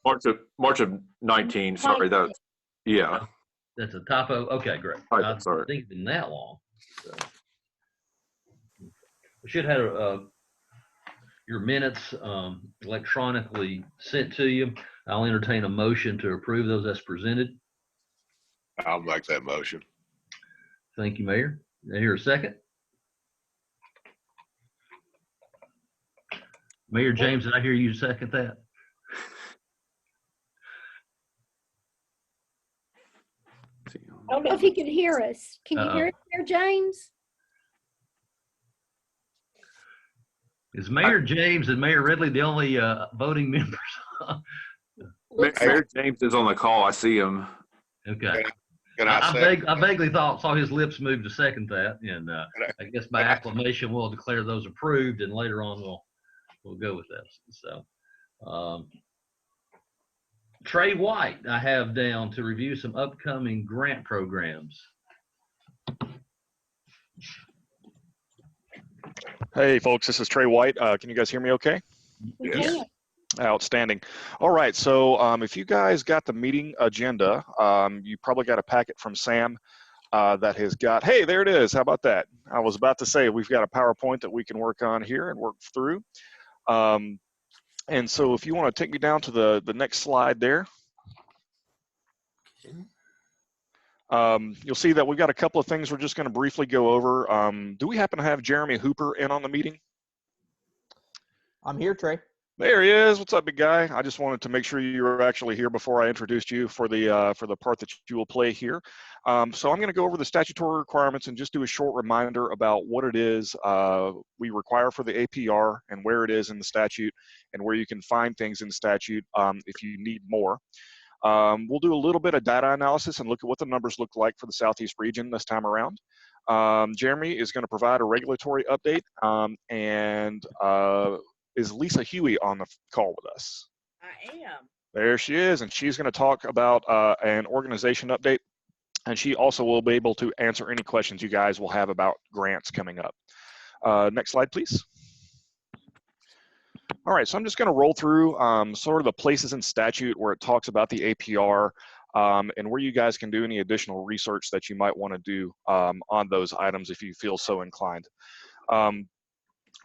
March of 19. Sorry, that's yeah. That's a typo. Okay, great. Right, sorry. I think it's been that long. So. We should have your minutes electronically sent to you. I'll entertain a motion to approve those as presented. I'll make that motion. Thank you, Mayor. I hear a second. Mayor James, did I hear you second that? I don't know if he can hear us. Can you hear us, Mayor James? Is Mayor James and Mayor Ridley the only voting members? Mayor James is on the call. I see him. Okay. I vaguely saw his lips move to second that, and I guess by acclamation we'll declare those approved, and later on we'll go with this. So, Trey White, I have down to review some upcoming grant programs. Hey folks, this is Trey White. Can you guys hear me okay? Yes. Outstanding. All right, so if you guys got the meeting agenda, you probably got a packet from Sam that has got, hey, there it is. How about that? I was about to say we've got a PowerPoint that we can work on here and work through. And so if you want to take me down to the next slide there. You'll see that we've got a couple of things we're just going to briefly go over. Do we happen to have Jeremy Hooper in on the meeting? I'm here, Trey. There he is. What's up, big guy? I just wanted to make sure you were actually here before I introduced you for the part that you will play here. So I'm going to go over the statutory requirements and just do a short reminder about what it is we require for the APR and where it is in the statute and where you can find things in the statute if you need more. We'll do a little bit of data analysis and look at what the numbers look like for the Southeast region this time around. Jeremy is going to provide a regulatory update, and is Lisa Huey on the call with us? I am. There she is, and she's going to talk about an organization update, and she also will be able to answer any questions you guys will have about grants coming up. Next slide, please. All right, so I'm just going to roll through sort of the places in statute where it talks about the APR and where you guys can do any additional research that you might want to do on those items if you feel so inclined.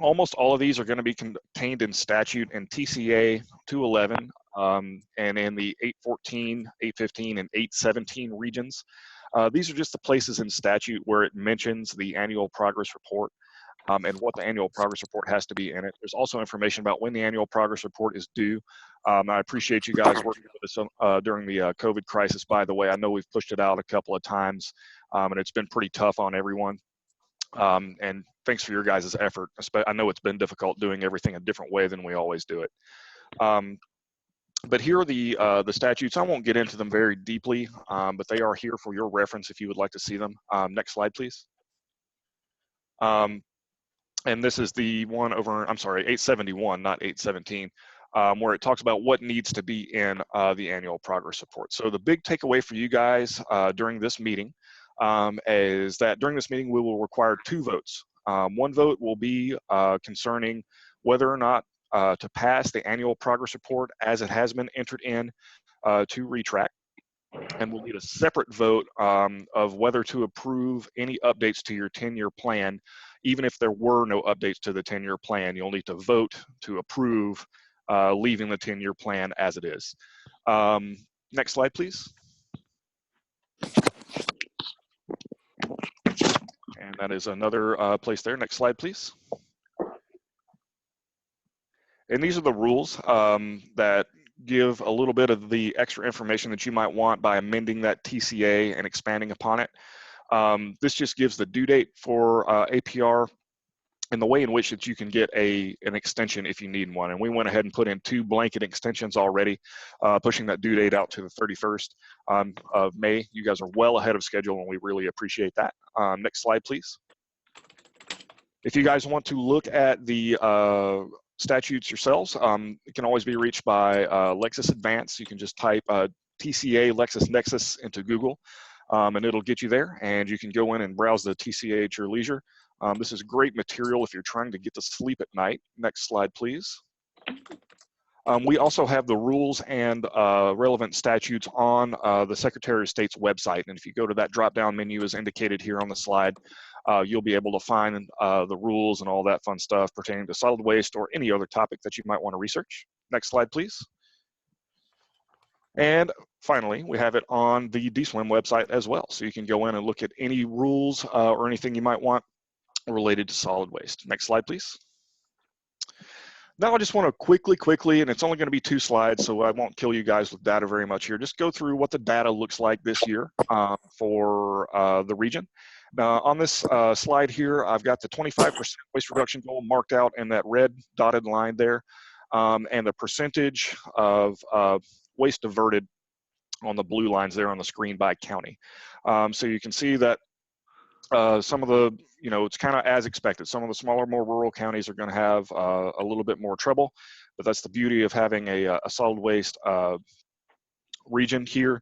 Almost all of these are going to be contained in statute in TCA 211 and in the 814, 815, and 817 regions. These are just the places in statute where it mentions the annual progress report and what the annual progress report has to be in it. There's also information about when the annual progress report is due. I appreciate you guys working with us during the COVID crisis, by the way. I know we've pushed it out a couple of times, and it's been pretty tough on everyone. And thanks for your guys' effort. I know it's been difficult doing everything a different way than we always do it. But here are the statutes. I won't get into them very deeply, but they are here for your reference if you would like to see them. Next slide, please. And this is the one over, I'm sorry, 871, not 817, where it talks about what needs to be in the annual progress report. So the big takeaway for you guys during this meeting is that during this meeting we will require 2 votes. One vote will be concerning whether or not to pass the annual progress report as it has been entered in to retract. And we'll need a separate vote of whether to approve any updates to your 10-year plan. Even if there were no updates to the 10-year plan, you'll need to vote to approve leaving the 10-year plan as it is. Next slide, please. And that is another place there. Next slide, please. And these are the rules that give a little bit of the extra information that you might want by amending that TCA and expanding upon it. This just gives the due date for APR and the way in which that you can get an extension if you need one. And we went ahead and put in 2 blanket extensions already, pushing that due date out to the 31st of May. You guys are well ahead of schedule, and we really appreciate that. Next slide, please. If you guys want to look at the statutes yourselves, it can always be reached by Lexis Advance. You can just type TCA LexisNexis into Google, and it'll get you there, and you can go in and browse the TCA at your leisure. This is great material if you're trying to get to sleep at night. Next slide, please. We also have the rules and relevant statutes on the Secretary of State's website. And if you go to that drop-down menu as indicated here on the slide, you'll be able to find the rules and all that fun stuff pertaining to solid waste or any other topic that you might want to research. Next slide, please. And finally, we have it on the DSWIM website as well. So you can go in and look at any rules or anything you might want related to solid waste. Next slide, please. Now I just want to quickly, and it's only going to be 2 slides, so I won't kill you guys with data very much here. Just go through what the data looks like this year for the region. Now on this slide here, I've got the 25% waste reduction goal marked out in that red dotted line there, and the percentage of waste diverted on the blue lines there on the screen by county. So you can see that some of the, it's kind of as expected. Some of the smaller, more rural counties are going to have a little bit more trouble, but that's the beauty of having a solid waste region here,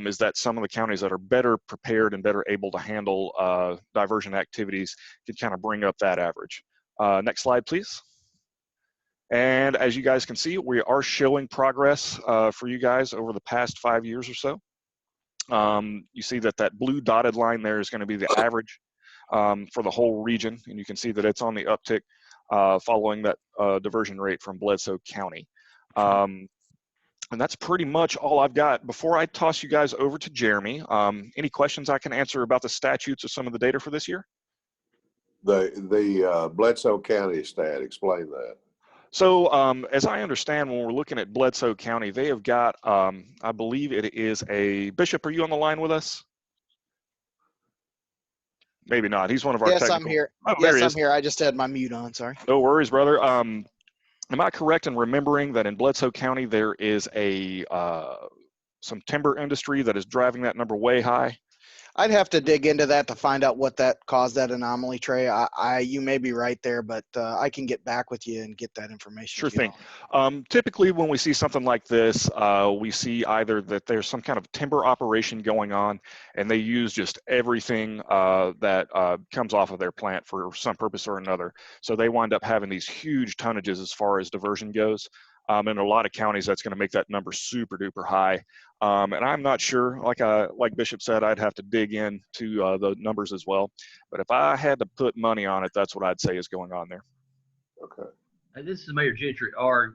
is that some of the counties that are better prepared and better able to handle diversion activities can kind of bring up that average. Next slide, please. And as you guys can see, we are showing progress for you guys over the past 5 years or so. You see that that blue dotted line there is going to be the average for the whole region, and you can see that it's on the uptick following that diversion rate from Bledsoe County. And that's pretty much all I've got. Before I toss you guys over to Jeremy, any questions I can answer about the statutes or some of the data for this year? The Bledsoe County stat, explain that. So as I understand, when we're looking at Bledsoe County, they have got, I believe it is a, Bishop, are you on the line with us? Maybe not. He's one of our Yes, technical. I'm here. Oh, Yes, there he I'm is. here. I just had my mute on, sorry. No worries, brother. Am I correct in remembering that in Bledsoe County, there is a some timber industry that is driving that number way high? I'd have to dig into that to find out what that caused that anomaly, Trey. You may be right there, but I can get back with you and get that information. Sure thing. Typically, when we see something like this, we see either that there's some kind of timber operation going on, and they use just everything that comes off of their plant for some purpose or another. So they wind up having these huge tonnages as far as diversion goes. In a lot of counties, that's going to make that number super duper high. And I'm not sure, like Bishop said, I'd have to dig into the numbers as well. But if I had to put money on it, that's what I'd say is going on there. Okay. This is Mayor Gentry. Are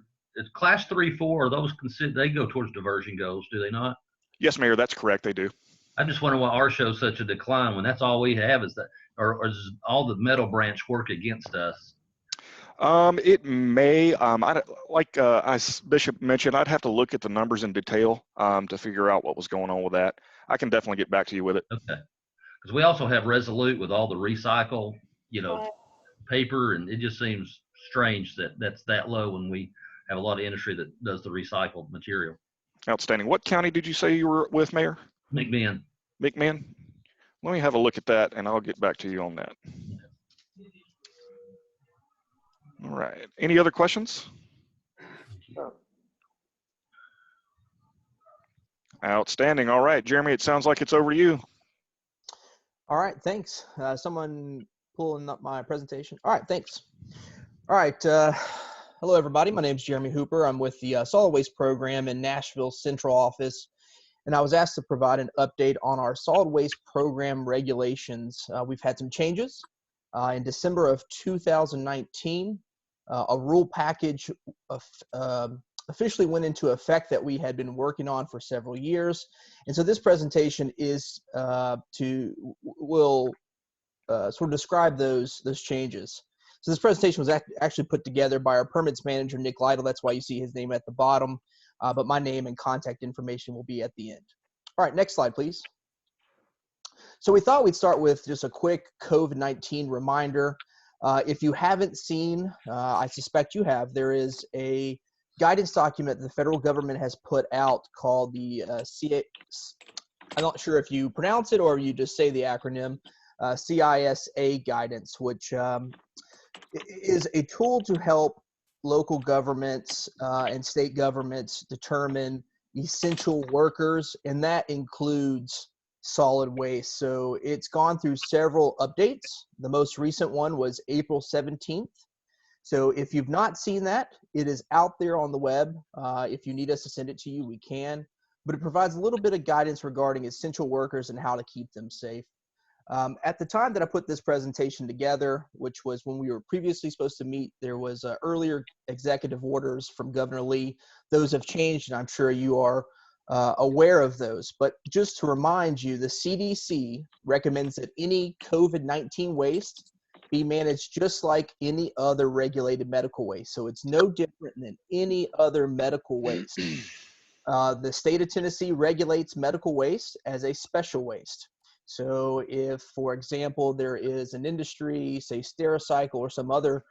class 3, 4, are those considered, they go towards diversion goals, do they not? Yes, Mayor, that's correct. They do. I just wonder why ours shows such a decline when that's all we have is that, or does all the metal branch work against us? It may, as Bishop mentioned, I'd have to look at the numbers in detail to figure out what was going on with that. I can definitely get back to you with it. Okay. Because we also have Resolute with all the recycle, paper, and it just seems strange that that's that low when we have a lot of industry that does the recycled material. Outstanding. What county did you say you were with, Mayor? McMahon. McMahon? Let me have a look at that, and I'll get back to you on that. All right. Any other questions? Outstanding. All right, Jeremy, it sounds like it's over to you. All right, thanks. Someone pulling up my presentation. All right, thanks. All right, hello everybody. My name is Jeremy Hooper. I'm with the Solid Waste Program in Nashville Central Office, and I was asked to provide an update on our Solid Waste Program regulations. We've had some changes. In December of 2019, a rule package officially went into effect that we had been working on for several years. And so this presentation is will sort of describe those changes. So this presentation was actually put together by our permits manager, Nick Lytle. That's why you see his name at the bottom, but my name and contact information will be at the end. All right, next slide, please. So we thought we'd start with just a quick COVID-19 reminder. If you haven't seen, I suspect you have, there is a guidance document the federal government has put out called the I'm not sure if you pronounce it or you just say the acronym, CISA guidance, which is a tool to help local governments and state governments determine essential workers, and that includes solid waste. So it's gone through several updates. The most recent one was April 17th. So if you've not seen that, it is out there on the web. If you need us to send it to you, we can. But it provides a little bit of guidance regarding essential workers and how to keep them safe. At the time that I put this presentation together, which was when we were previously supposed to meet, there was earlier executive orders from Governor Lee. Those have changed, and I'm sure you are aware of those. But just to remind you, the CDC recommends that any COVID-19 waste be managed just like any other regulated medical waste. So it's no different than any other medical waste. The state of Tennessee regulates medical waste as a special waste. So if, for example, there is an industry, say Stericycle or some other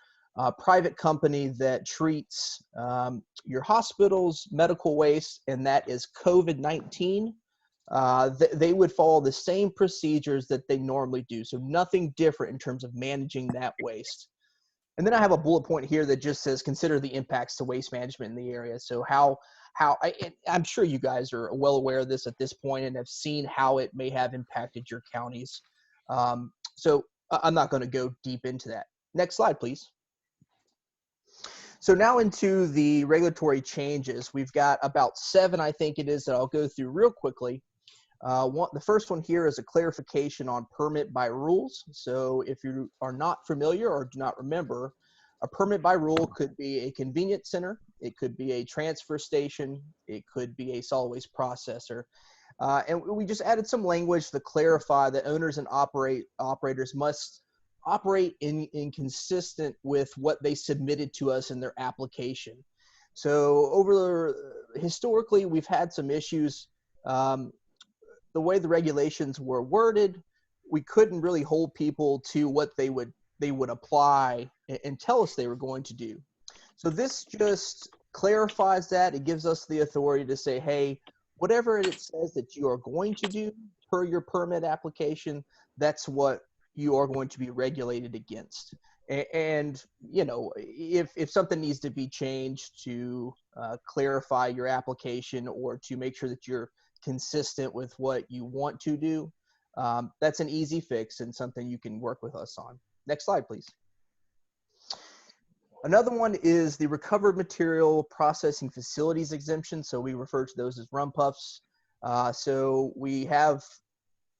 private company that treats your hospital's medical waste, and that is COVID-19, they would follow the same procedures that they normally do. So nothing different in terms of managing that waste. And then I have a bullet point here that just says, consider the impacts to waste management in the area. So I'm sure you guys are well aware of this at this point and have seen how it may have impacted your counties. So I'm not going to go deep into that. Next slide, please. So now into the regulatory changes. We've got about 7, I think it is, that I'll go through real quickly. The first one here is a clarification on permit by rules. So if you are not familiar or do not remember, a permit by rule could be a convenience center, it could be a transfer station, it could be a solid waste processor. And we just added some language to clarify that owners and operators must operate in consistent with what they submitted to us in their application. So historically, we've had some issues. The way the regulations were worded, we couldn't really hold people to what they would apply and tell us they were going to do. So this just clarifies that. It gives us the authority to say, hey, whatever it says that you are going to do per your permit application, that's what you are going to be regulated against. And you know, if something needs to be changed to clarify your application or to make sure that you're consistent with what you want to do, that's an easy fix and something you can work with us on. Next slide, please. Another one is the recovered material processing facilities exemption. So we refer to those as RMPFs. So we have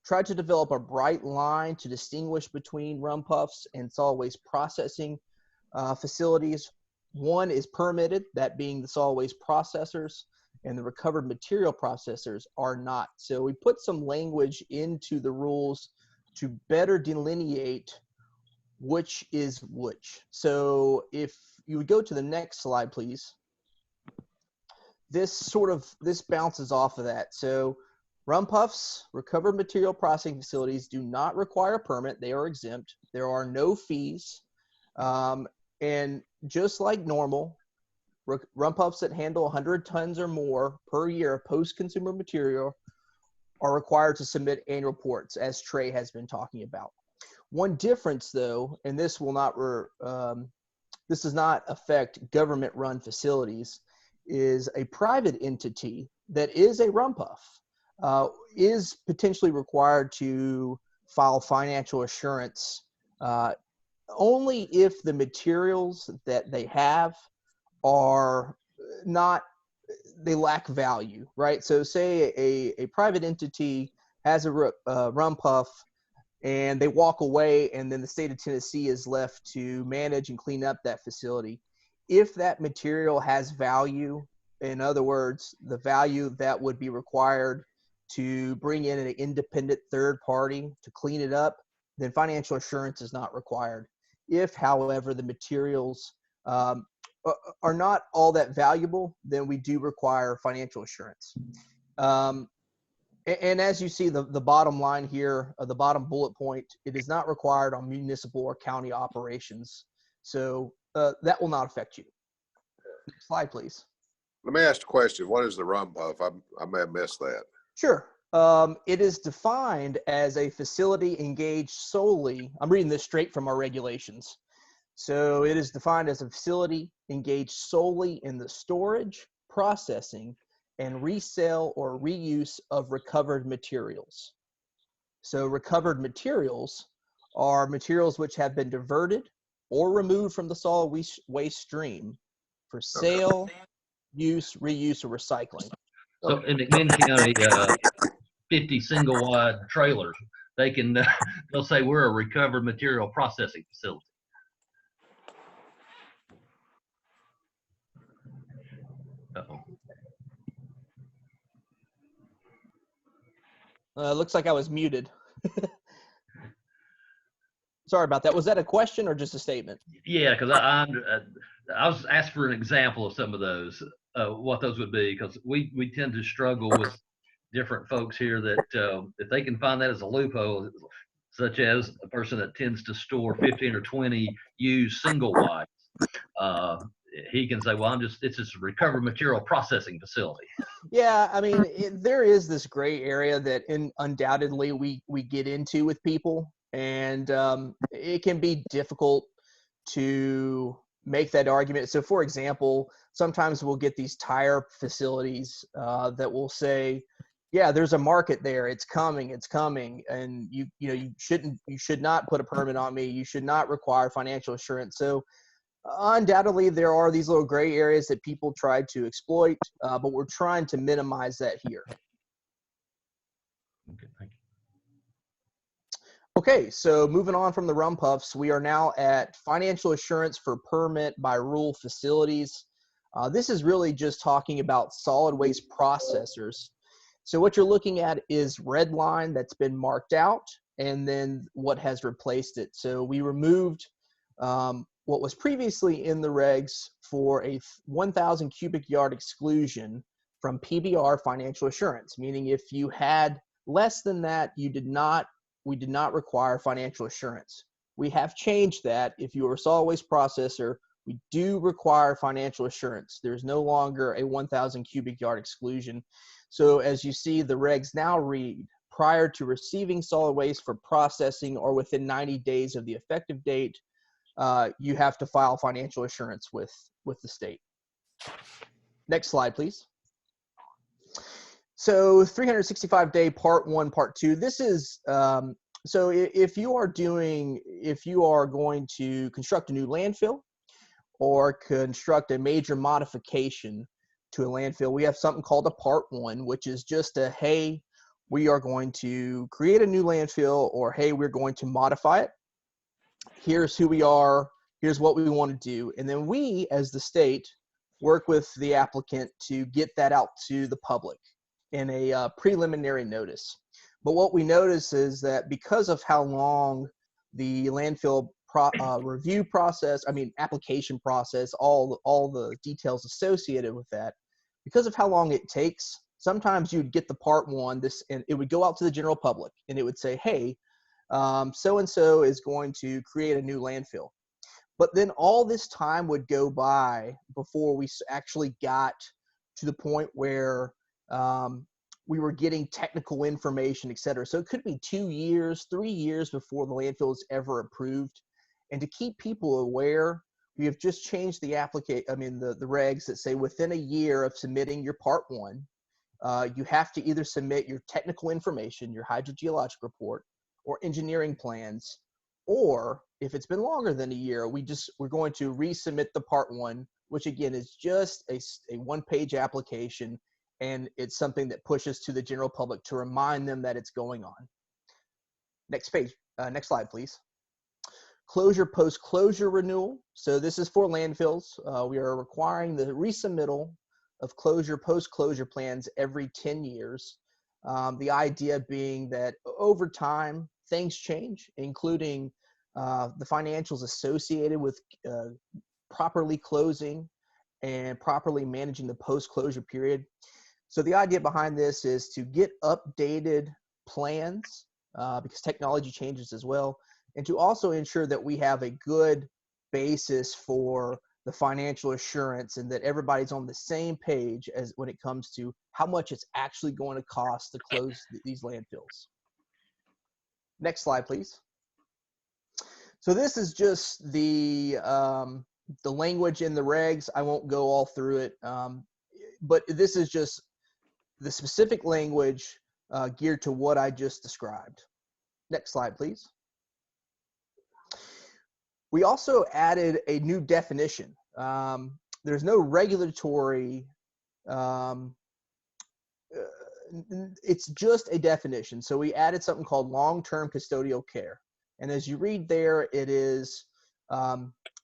tried to develop a bright line to distinguish between RMPFs and solid waste processing facilities. One is permitted, that being the solid waste processors, and the recovered material processors are not. So we put some language into the rules to better delineate which is which. So if you would go to the next slide, please. This bounces off of that. So RMPFs, recovered material processing facilities, do not require a permit. They are exempt. There are no fees. And just like normal, RMPFs that handle 100 tons or more per year of post-consumer material are required to submit annual reports, as Trey has been talking about. One difference, though, and this will not this does not affect government-run facilities, is a private entity that is a RMPF is potentially required to file financial assurance only if the materials that they have are not, they lack value, right? So say a private entity has a RMPF and they walk away, and then the state of Tennessee is left to manage and clean up that facility. If that material has value, in other words, the value that would be required to bring in an independent third party to clean it up, then financial assurance is not required. If, however, the materials are not all that valuable, then we do require financial assurance. And as you see, the bottom line here, the bottom bullet point, it is not required on municipal or county operations. So that will not affect you. Next slide, please. Let me ask a question. What is the RMPF? I may have missed that. Sure. It is defined as a facility engaged solely, I'm reading this straight from our regulations. So it is defined as a facility engaged solely in the storage, processing, and resale or reuse of recovered materials. So recovered materials are materials which have been diverted or removed from the solid waste stream for sale, use, reuse, or recycling. So in McMinn County, 50 single wide trailers, they can, they'll say we're a recovered material processing facility. Uh-oh. Looks like I was muted. Sorry about that. Was that a question or just a statement? Yeah, because I was asked for an example of some of those, what those would be, because we tend to struggle with different folks here that if they can find that as a loophole, such as a person that tends to store 15 or 20 used single wides, he can say, well, it's just a recovered material processing facility. Yeah, I mean, there is this gray area that undoubtedly we get into with people, and it can be difficult to make that argument. So, for example, sometimes we'll get these tire facilities that will say, yeah, there's a market there. It's coming, and you should not put a permit on me. You should not require financial assurance. So undoubtedly there are these little gray areas that people try to exploit, but we're trying to minimize that here. Okay, thank you. Okay, so moving on from the rum puffs, we are now at financial assurance for permit by rule facilities. This is really just talking about solid waste processors. So what you're looking at is red line that's been marked out, and then what has replaced it. So we removed what was previously in the regs for a 1,000 cubic yard exclusion from PBR financial assurance, meaning if you had less than that, we did not require financial assurance. We have changed that. If you are a solid waste processor, we do require financial assurance. There's no longer a 1,000 cubic yard exclusion. So as you see, the regs now read, prior to receiving solid waste for processing or within 90 days of the effective date, you have to file financial assurance with the state. Next slide, please. So 365-day part 1, part 2. This is, so if you are going to construct a new landfill or construct a major modification to a landfill, we have something called a part 1, which is just a, hey, we are going to create a new landfill, or hey, we're going to modify it. Here's who we are, here's what we want to do. And then we, as the state, work with the applicant to get that out to the public in a preliminary notice. But what we notice is that because of how long the landfill review process, application process, all the details associated with that, because of how long it takes, sometimes you'd get the part 1, and it would go out to the general public, and it would say, hey, so-and-so is going to create a new landfill. But then all this time would go by before we actually got to the point where we were getting technical information, et cetera. So it could be 2 years, 3 years before the landfill is ever approved. And to keep people aware, we have just changed the the regs that say within a year of submitting your part 1, you have to either submit your technical information, your hydrogeologic report, or engineering plans, or if it's been longer than a year, we're going to resubmit the part 1, which again is just a 1-page application, and it's something that pushes to the general public to remind them that it's going on. Next page, next slide, please. Closure post-closure renewal. So this is for landfills. We are requiring the resubmittal of closure post-closure plans every 10 years. The idea being that over time, things change, including the financials associated with properly closing and properly managing the post-closure period. So the idea behind this is to get updated plans because technology changes as well, and to also ensure that we have a good basis for the financial assurance and that everybody's on the same page as when it comes to how much it's actually going to cost to close these landfills. Next slide, please. So this is just the language in the regs. I won't go all through it, but this is just the specific language geared to what I just described. Next slide, please. We also added a new definition. There's no regulatory, it's just a definition. So we added something called long-term custodial care. And as you read there, it is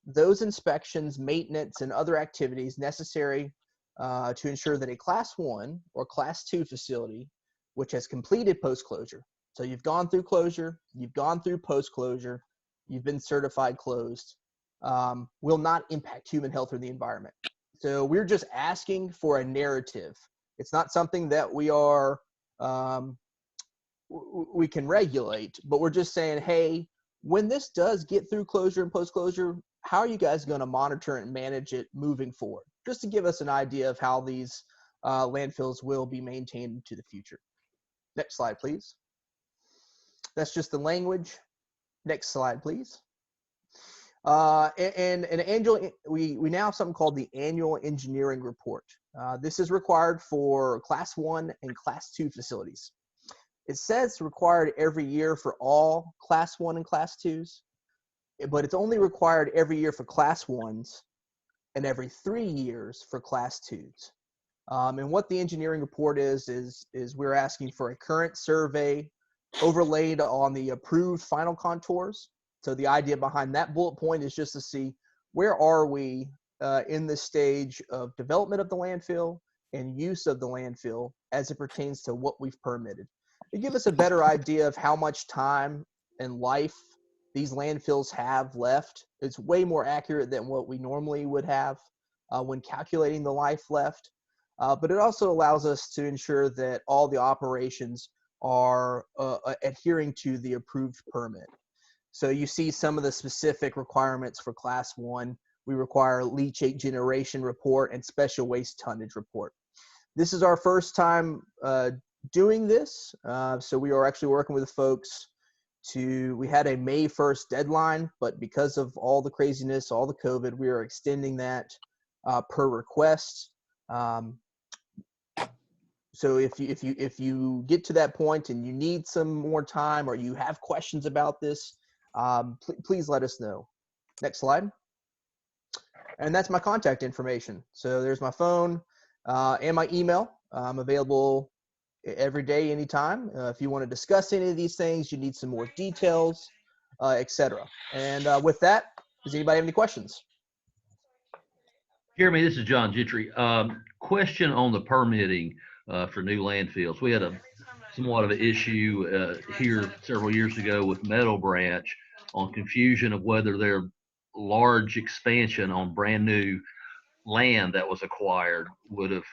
those inspections, maintenance, and other activities necessary to ensure that a Class 1 or Class 2 facility, which has completed post-closure, so you've gone through closure, you've gone through post-closure, you've been certified closed, will not impact human health or the environment. So we're just asking for a narrative. It's not something that we are, we can regulate, but we're just saying, hey, when this does get through closure and post-closure, how are you guys going to monitor and manage it moving forward? Just to give us an idea of how these landfills will be maintained into the future. Next slide, please. That's just the language. Next slide, please. And an annual, we now have something called the annual engineering report. This is required for Class 1 and Class 2 facilities. It says required every year for all Class 1 and Class 2s, but it's only required every year for Class 1s and every 3 years for Class 2s. And what the engineering report is we're asking for a current survey overlaid on the approved final contours. So the idea behind that bullet point is just to see where are we in the stage of development of the landfill and use of the landfill as it pertains to what we've permitted. It gives us a better idea of how much time and life these landfills have left. It's way more accurate than what we normally would have when calculating the life left. But it also allows us to ensure that all the operations are adhering to the approved permit. So you see some of the specific requirements for Class 1. We require leachate generation report and special waste tonnage report. This is our first time doing this. So we are actually working with the folks we had a May 1st deadline, but because of all the craziness, all the COVID, we are extending that per request. So if you get to that point and you need some more time or you have questions about this, please let us know. Next slide. And that's my contact information. So there's my phone and my email. I'm available every day, anytime. If you want to discuss any of these things, you need some more details, etc. And with that, does anybody have any questions? Jeremy, this is John Gentry. Question on the permitting for new landfills. We had somewhat of an issue here several years ago with Meadow Branch on confusion of whether their large expansion on brand new land that was acquired would have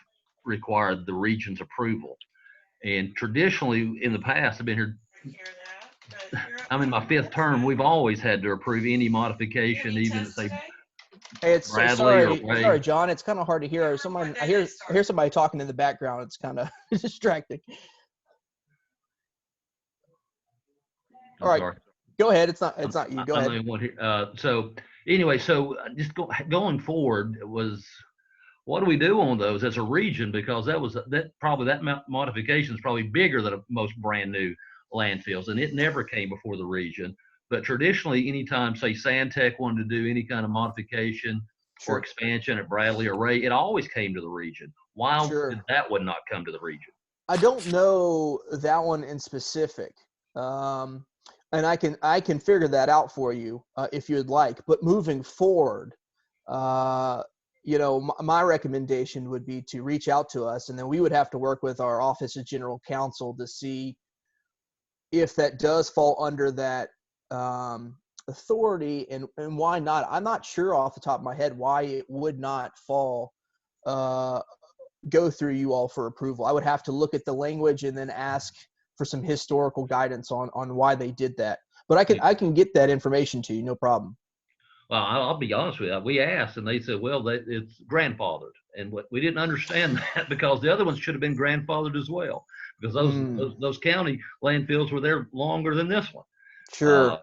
required the region's approval. And traditionally, in the past, I've been here, I'm in my 5th term, we've always had to approve any modification, even if they Hey, it's Bradley sorry, John. It's kind of hard to hear. I hear somebody talking in the background. It's kind of distracting. All right, sorry. Go ahead. It's not you. Go ahead. So anyway, just going forward what do we do on those as a region? Because that modification is probably bigger than most brand new landfills, and it never came before the region. But traditionally, anytime, say, Sandtech wanted to do any kind of modification or expansion at Bradley or Ray, it always came to the region. Why did that one not come to the region? I don't know that one in specific, and I can figure that out for you if you'd like. But moving forward, my recommendation would be to reach out to us, and then we would have to work with our Office of General Counsel to see if that does fall under that authority and why not. I'm not sure off the top of my head why it would not go through you all for approval. I would have to look at the language and then ask for some historical guidance on why they did that. But I can get that information to you, no problem. Well, I'll be honest with you. We asked, and they said, well, it's grandfathered. And we didn't understand that because the other ones should have been grandfathered as well, because those county landfills were there longer than this one. Sure.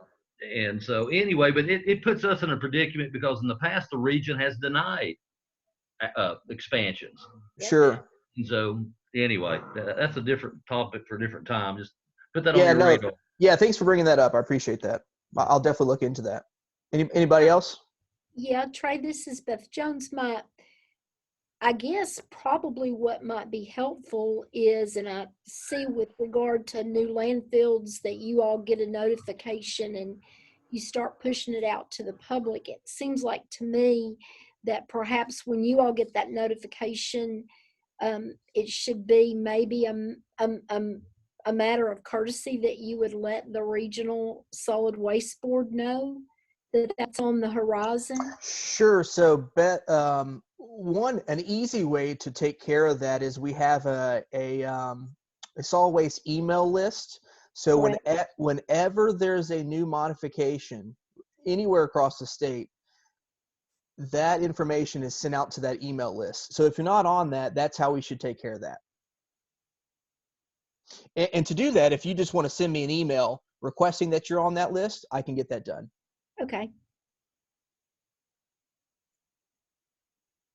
And so anyway, but it puts us in a predicament because in the past, the region has denied expansions. Sure. And so anyway, that's a different topic for a different time. Just put that on your radar. Yeah, thanks for bringing that up. I appreciate that. I'll definitely look into that. Anybody else? Yeah, Trey, this is Beth Jones. I guess probably what might be helpful is, and I see with regard to new landfills that you all get a notification and you start pushing it out to the public. It seems like to me that perhaps when you all get that notification, it should be maybe a matter of courtesy that you would let the Regional Solid Waste Board know that that's on the horizon. Sure. So, an easy way to take care of that is we have a solid waste email list. So whenever there's a new modification anywhere across the state, that information is sent out to that email list. So if you're not on that, that's how we should take care of that. And to do that, if you just want to send me an email requesting that you're on that list, I can get that done. Okay.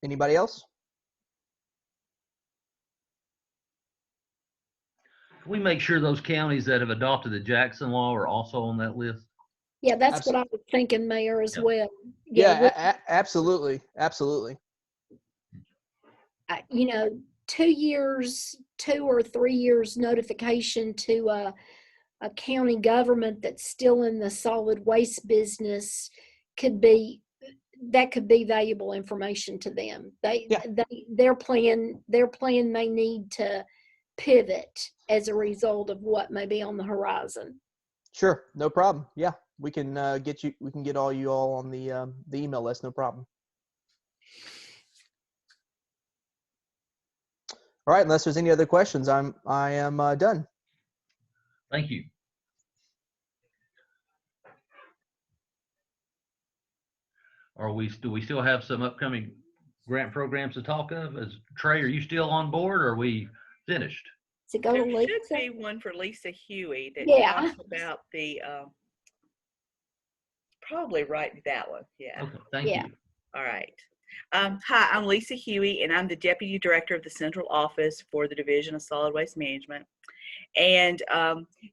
Anybody else? Can we make sure those counties that have adopted the Jackson law are also on that list? Yeah, that's what I was thinking, Mayor, as well. Absolutely. Absolutely. You know, 2 or 3 years notification to a county government that's still in the solid waste business could be valuable information to them. Their plan may need to pivot as a result of what may be on the horizon. Sure, no problem. Yeah, we can get all you all on the email list, no problem. All right, unless there's any other questions, I am done. Thank you. Do we still have some upcoming grant programs to talk of? Trey, are you still on board, or are we finished? Is it go There to Lisa? should be one for Lisa Huey that talks about the, probably right that one. Yeah. Okay, thank you. All right. Hi, I'm Lisa Huey, and I'm the Deputy Director of the Central Office for the Division of Solid Waste Management. And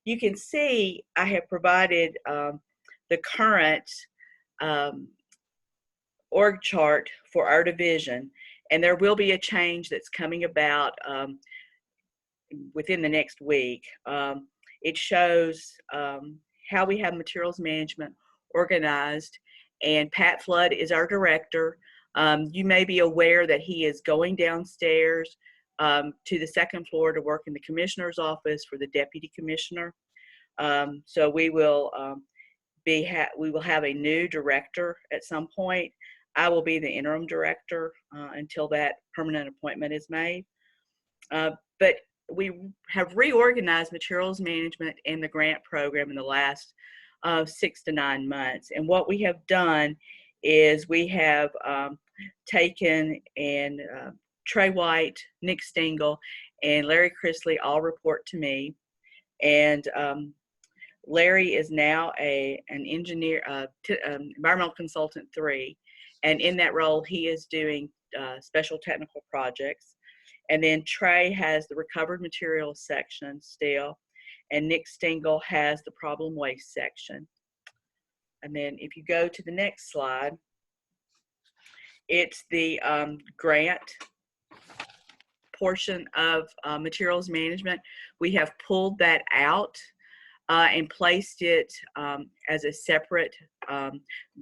you can see I have provided the current org chart for our division, and there will be a change that's coming about within the next week. It shows how we have materials management organized, and Pat Flood is our director. You may be aware that he is going downstairs to the second floor to work in the commissioner's office for the deputy commissioner. So we will have a new director at some point. I will be the interim director until that permanent appointment is made. But we have reorganized materials management and the grant program in the last 6 to 9 months. And what we have done is we have taken and Trey White, Nick Stengel, and Larry Chrisley all report to me. And Larry is now an engineer, environmental consultant 3. And in that role, he is doing special technical projects. And then Trey has the recovered materials section still, and Nick Stengel has the problem waste section. And then if you go to the next slide, it's the grant portion of materials management. We have pulled that out and placed it as a separate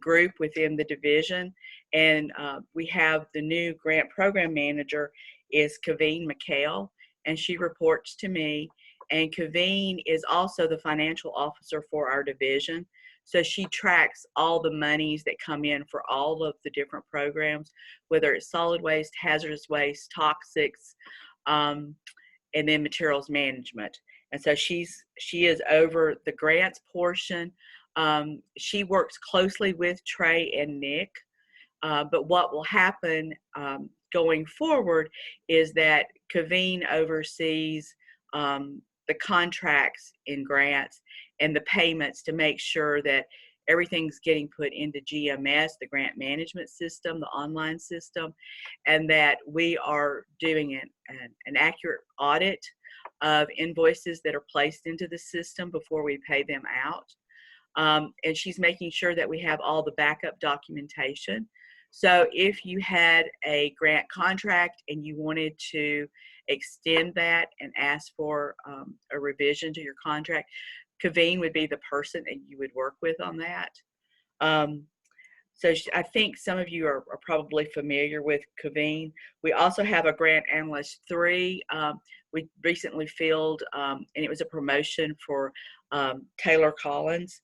group within the division. And we have the new grant program manager is Kaveen McHale, and she reports to me. And Kaveen is also the financial officer for our division. So she tracks all the monies that come in for all of the different programs, whether it's solid waste, hazardous waste, toxics, and then materials management. And so she is over the grants portion. She works closely with Trey and Nick. But what will happen going forward is that Kaveen oversees the contracts in grants and the payments to make sure that everything's getting put into GMS, the grant management system, the online system, and that we are doing an accurate audit of invoices that are placed into the system before we pay them out. And she's making sure that we have all the backup documentation. So if you had a grant contract and you wanted to extend that and ask for a revision to your contract, Kaveen would be the person that you would work with on that. So I think some of you are probably familiar with Kaveen. We also have a Grant Analyst 3. We recently filled, and it was a promotion for Taylor Collins.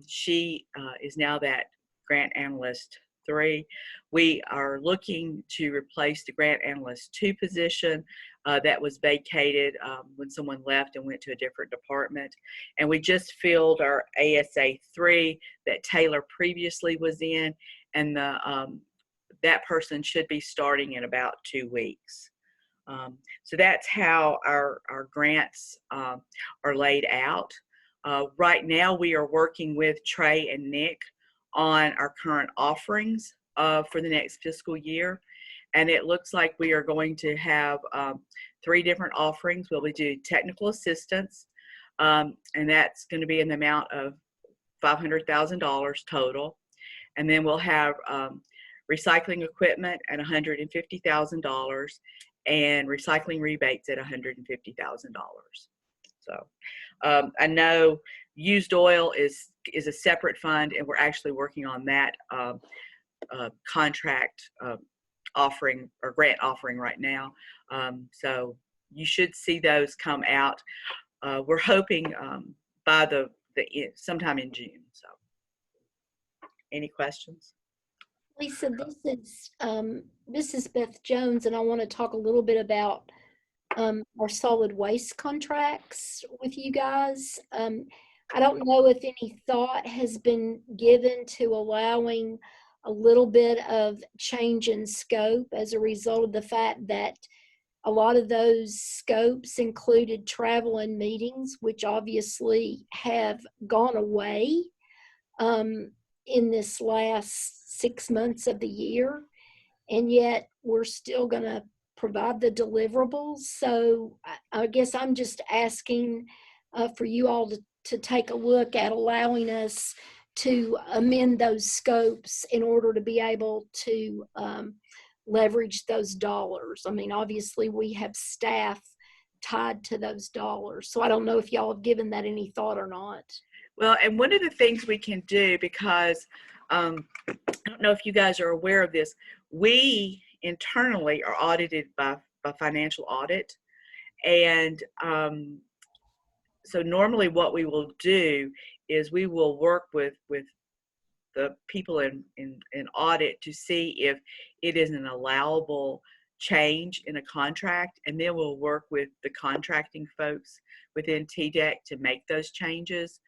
She is now that Grant Analyst 3. We are looking to replace the Grant Analyst 2 position that was vacated when someone left and went to a different department. And we just filled our ASA 3 that Taylor previously was in, and that person should be starting in about 2 weeks. So that's how our grants are laid out. Right now we are working with Trey and Nick on our current offerings for the next fiscal year. And it looks like we are going to have 3 different offerings. We'll be doing technical assistance, and that's going to be in the amount of $500,000 total. And then we'll have recycling equipment at $150,000 and recycling rebates at $150,000. So I know used oil is a separate fund, and we're actually working on that contract offering or grant offering right now. So you should see those come out. We're hoping by the sometime in June. So any questions? Lisa, this is Beth Jones, and I want to talk a little bit about our solid waste contracts with you guys. I don't know if any thought has been given to allowing a little bit of change in scope as a result of the fact that a lot of those scopes included travel and meetings, which obviously have gone away in this last 6 months of the year. And yet we're still going to provide the deliverables. So I guess I'm just asking for you all to take a look at allowing us to amend those scopes in order to be able to leverage those dollars. I mean, obviously we have staff tied to those dollars. So I don't know if y'all have given that any thought or not. Well, and one of the things we can do, because I don't know if you guys are aware of this, we internally are audited by financial audit. And so normally what we will do is we will work with the people in audit to see if it is an allowable change in a contract, and then we'll work with the contracting folks within TDEC to make those changes.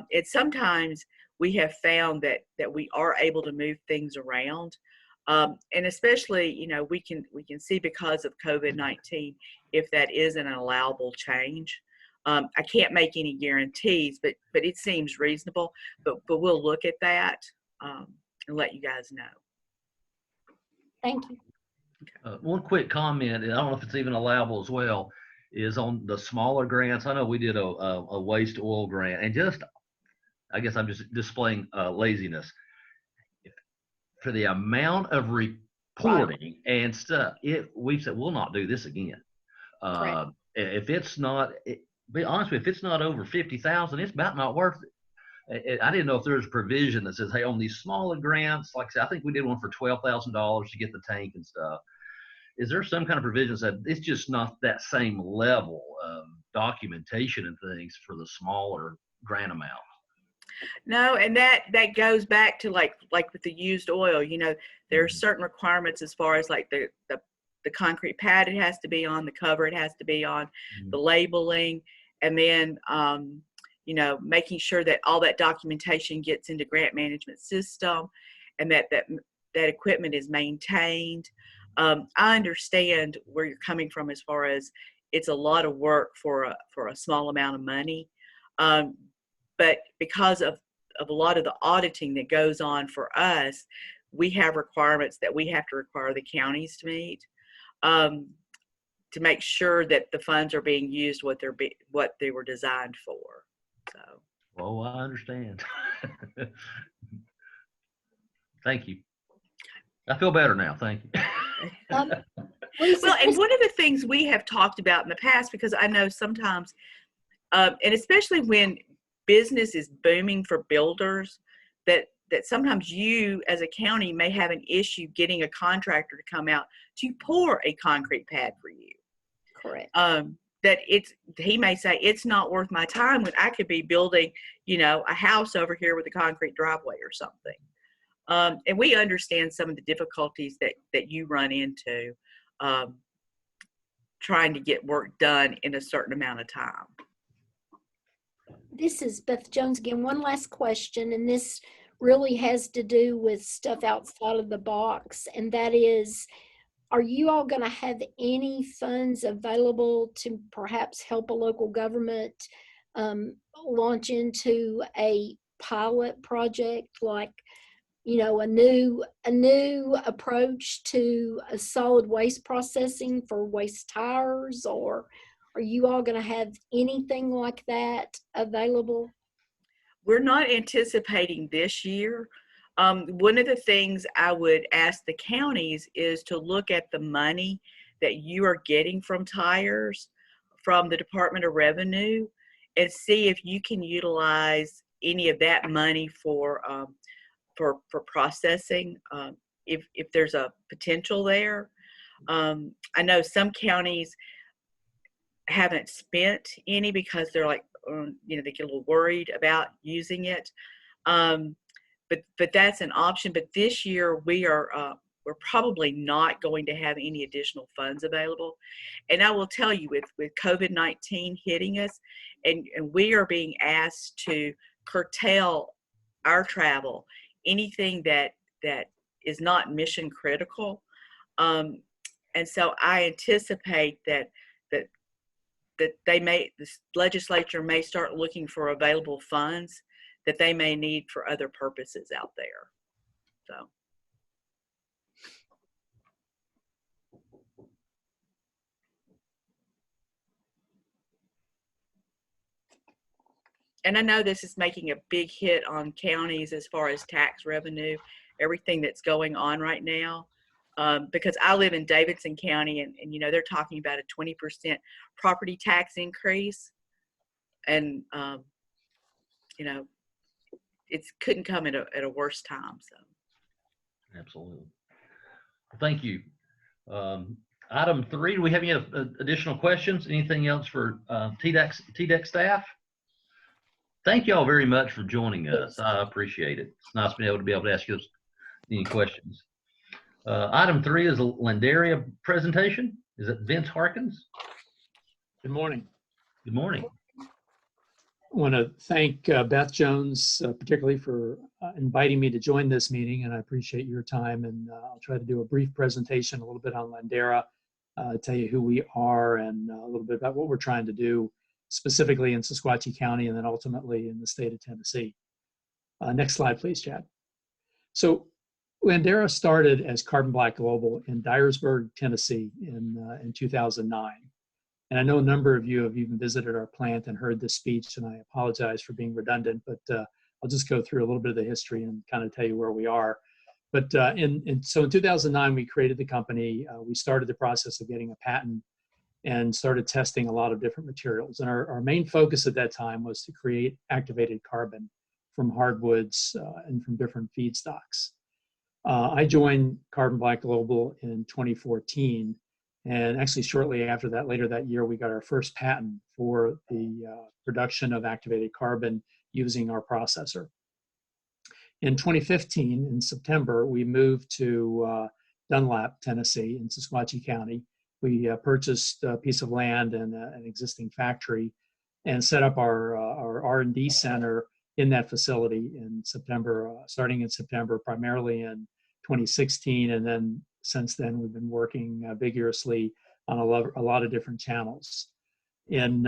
It's sometimes we have found that we are able to move things around, and especially, you know, we can see because of COVID-19 if that is an allowable change. I can't make any guarantees, but it seems reasonable. But we'll look at that and let you guys know. Thank you. One quick comment, and I don't know if it's even allowable as well, is on the smaller grants. I know we did a waste oil grant, and just, I guess I'm just displaying laziness. For the amount of reporting and stuff, we've said we'll not do this again. If it's not, be honest with you, if it's not over 50,000, it's about not worth it. I didn't know if there's a provision that says, hey, on these smaller grants, like I said, I think we did one for $12,000 to get the tank and stuff. Is there some kind of provision that said it's just not that same level of documentation and things for the smaller grant amount? No, and that goes back to like with the used oil, you know, there are certain requirements as far as like the concrete pad it has to be on, the cover it has to be on, the labeling, and then you know, making sure that all that documentation gets into grant management system, and that equipment is maintained. I understand where you're coming from as far as it's a lot of work for a small amount of money, but because of a lot of the auditing that goes on for us, we have requirements that we have to require the counties to meet to make sure that the funds are being used what they were designed for. So Oh, I understand. Thank you. I feel better now. Thank you. Lisa, Well, and one of the things we have talked about in the past, because I know sometimes, and especially when business is booming for builders, that sometimes you as a county may have an issue getting a contractor to come out to pour a concrete pad for you. correct. That he may say it's not worth my time when I could be building, a house over here with a concrete driveway or something. And we understand some of the difficulties that you run into trying to get work done in a certain amount of time. This is Beth Jones again. One last question, and this really has to do with stuff outside of the box, and that is, are you all going to have any funds available to perhaps help a local government launch into a pilot project, like a new approach to a solid waste processing for waste tires, or are you all going to have anything like that available? We're not anticipating this year. One of the things I would ask the counties is to look at the money that you are getting from tires from the Department of Revenue and see if you can utilize any of that money for processing, if there's a potential there. I know some counties haven't spent any because they're like, they get a little worried about using it. But that's an option. But this year we're probably not going to have any additional funds available. And I will tell you, with COVID-19 hitting us, and we are being asked to curtail our travel, anything that is not mission critical. And so I anticipate that the legislature may start looking for available funds that they may need for other purposes out there. So. And I know this is making a big hit on counties as far as tax revenue, everything that's going on right now. Because I live in Davidson County, and they're talking about a 20% property tax increase, and it couldn't come at a worse time. So, Absolutely. Thank you. Item 3. Do we have any additional questions? Anything else for TDEC staff? Thank you all very much for joining us. I appreciate it. It's nice to be able to ask you any questions. Item 3 is a Landaria presentation. Is it Vince Harkins? Good morning. Good morning. I want to thank Beth Jones particularly for inviting me to join this meeting, and I appreciate your time. And I'll try to do a brief presentation, a little bit on Landera, tell you who we are and a little bit about what we're trying to do specifically in Sequatchie County and then ultimately in the state of Tennessee. Next slide, please, Chad. So Landera started as Carbon Black Global in Dyersburg, Tennessee in 2009. And I know a number of you have even visited our plant and heard this speech, and I apologize for being redundant, but I'll just go through a little bit of the history and kind of tell you where we are. But so in 2009, we created the company. We started the process of getting a patent and started testing a lot of different materials. And our main focus at that time was to create activated carbon from hardwoods and from different feedstocks. I joined Carbon Black Global in 2014. And actually shortly after that, later that year, we got our first patent for the production of activated carbon using our processor. In 2015, in September, we moved to Dunlap, Tennessee, in Sequatchie County. We purchased a piece of land and an existing factory and set up our R&D center in that facility in September, starting in September, primarily in 2016. And then since then, we've been working vigorously on a lot of different channels. And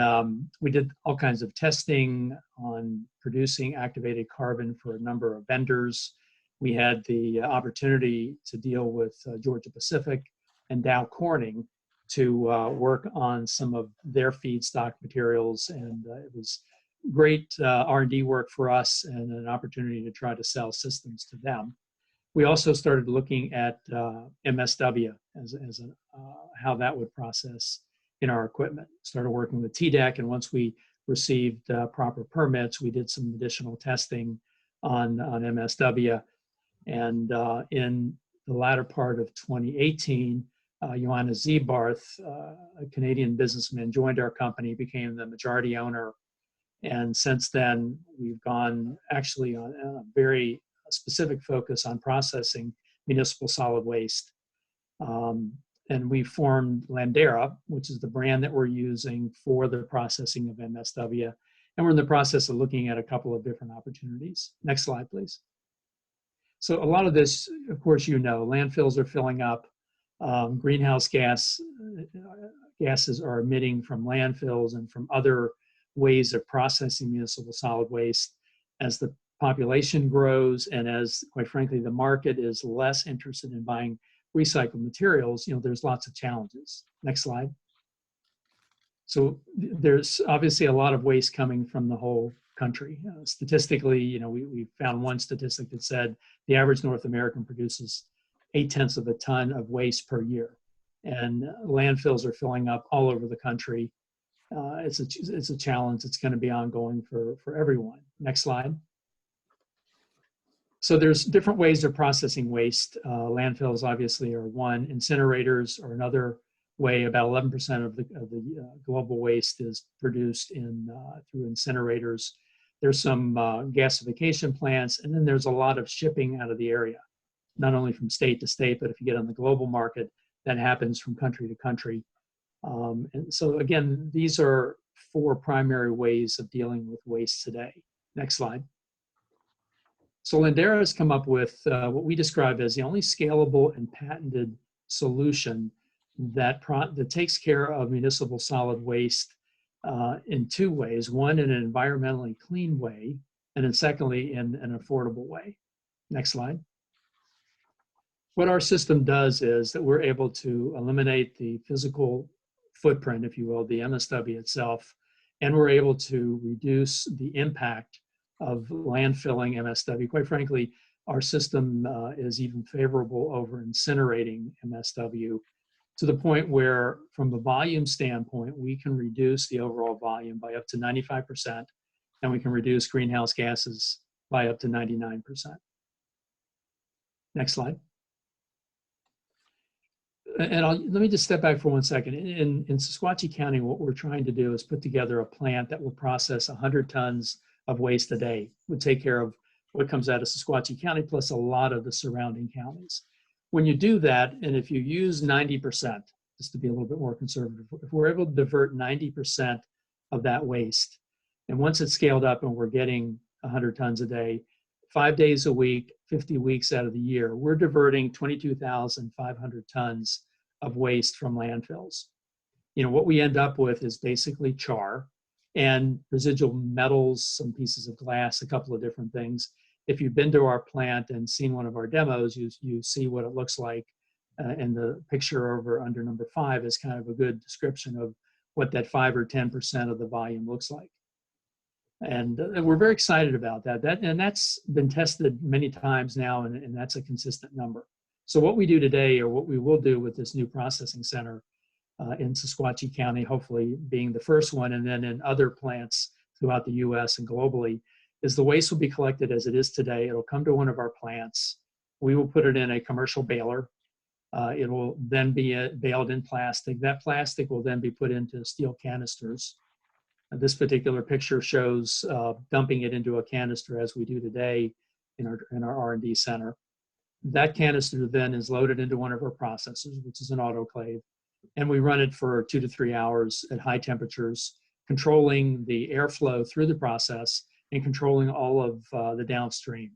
we did all kinds of testing on producing activated carbon for a number of vendors. We had the opportunity to deal with Georgia Pacific and Dow Corning to work on some of their feedstock materials. And it was great R&D work for us and an opportunity to try to sell systems to them. We also started looking at MSW as how that would process in our equipment. Started working with TDEC, and once we received proper permits, we did some additional testing on MSW. And in the latter part of 2018, Joanna Zeebarth, a Canadian businessman, joined our company, became the majority owner. And since then, we've gone actually on a very specific focus on processing municipal solid waste. And we formed Landera, which is the brand that we're using for the processing of MSW. And we're in the process of looking at a couple of different opportunities. Next slide, please. So a lot of this, of course, you know, landfills are filling up. Greenhouse gases are emitting from landfills and from other ways of processing municipal solid waste. As the population grows and as, quite frankly, the market is less interested in buying recycled materials, you know, there's lots of challenges. Next slide. So there's obviously a lot of waste coming from the whole country. Statistically, you know, we found one statistic that said the average North American produces 0.8 of a ton of waste per year, and landfills are filling up all over the country. It's a challenge that's going to be ongoing for everyone. Next slide. So there's different ways of processing waste. Landfills obviously are one. Incinerators are another way. About 11% of the global waste is produced through incinerators. There's some gasification plants, and then there's a lot of shipping out of the area, not only from state to state, but if you get on the global market, that happens from country to country. And so again, these are 4 primary ways of dealing with waste today. Next slide. So Landera has come up with what we describe as the only scalable and patented solution that takes care of municipal solid waste in 2 ways. One, in an environmentally clean way, and then secondly, in an affordable way. Next slide. What our system does is that we're able to eliminate the physical footprint, if you will, the MSW itself, and we're able to reduce the impact of landfilling MSW. Quite frankly, our system is even favorable over incinerating MSW, to the point where, from a volume standpoint, we can reduce the overall volume by up to 95%, and we can reduce greenhouse gases by up to 99%. Next slide. And let me just step back for 1 second. In Sequatchie County, what we're trying to do is put together a plant that will process 100 tons of waste a day. Would take care of what comes out of Sequatchie County plus a lot of the surrounding counties. When you do that, and if you use 90%, just to be a little bit more conservative, if we're able to divert 90% of that waste, and once it's scaled up and we're getting 100 tons a day, 5 days a week, 50 weeks out of the year, we're diverting 22,500 tons of waste from landfills. You know, what we end up with is basically char and residual metals, some pieces of glass, a couple of different things. If you've been to our plant and seen one of our demos, you see what it looks like. And the picture over under number 5 is kind of a good description of what that 5 or 10% of the volume looks like. And we're very excited about that. And that's been tested many times now, and that's a consistent number. So what we do today, or what we will do with this new processing center in Sequatchie County, hopefully being the first one, and then in other plants throughout the US and globally, is the waste will be collected as it is today. It'll come to one of our plants. We will put it in a commercial baler. It will then be baled in plastic. That plastic will then be put into steel canisters. This particular picture shows dumping it into a canister as we do today in our R&D center. That canister then is loaded into one of our processors, which is an autoclave, and we run it for 2 to 3 hours at high temperatures, controlling the airflow through the process and controlling all of the downstream,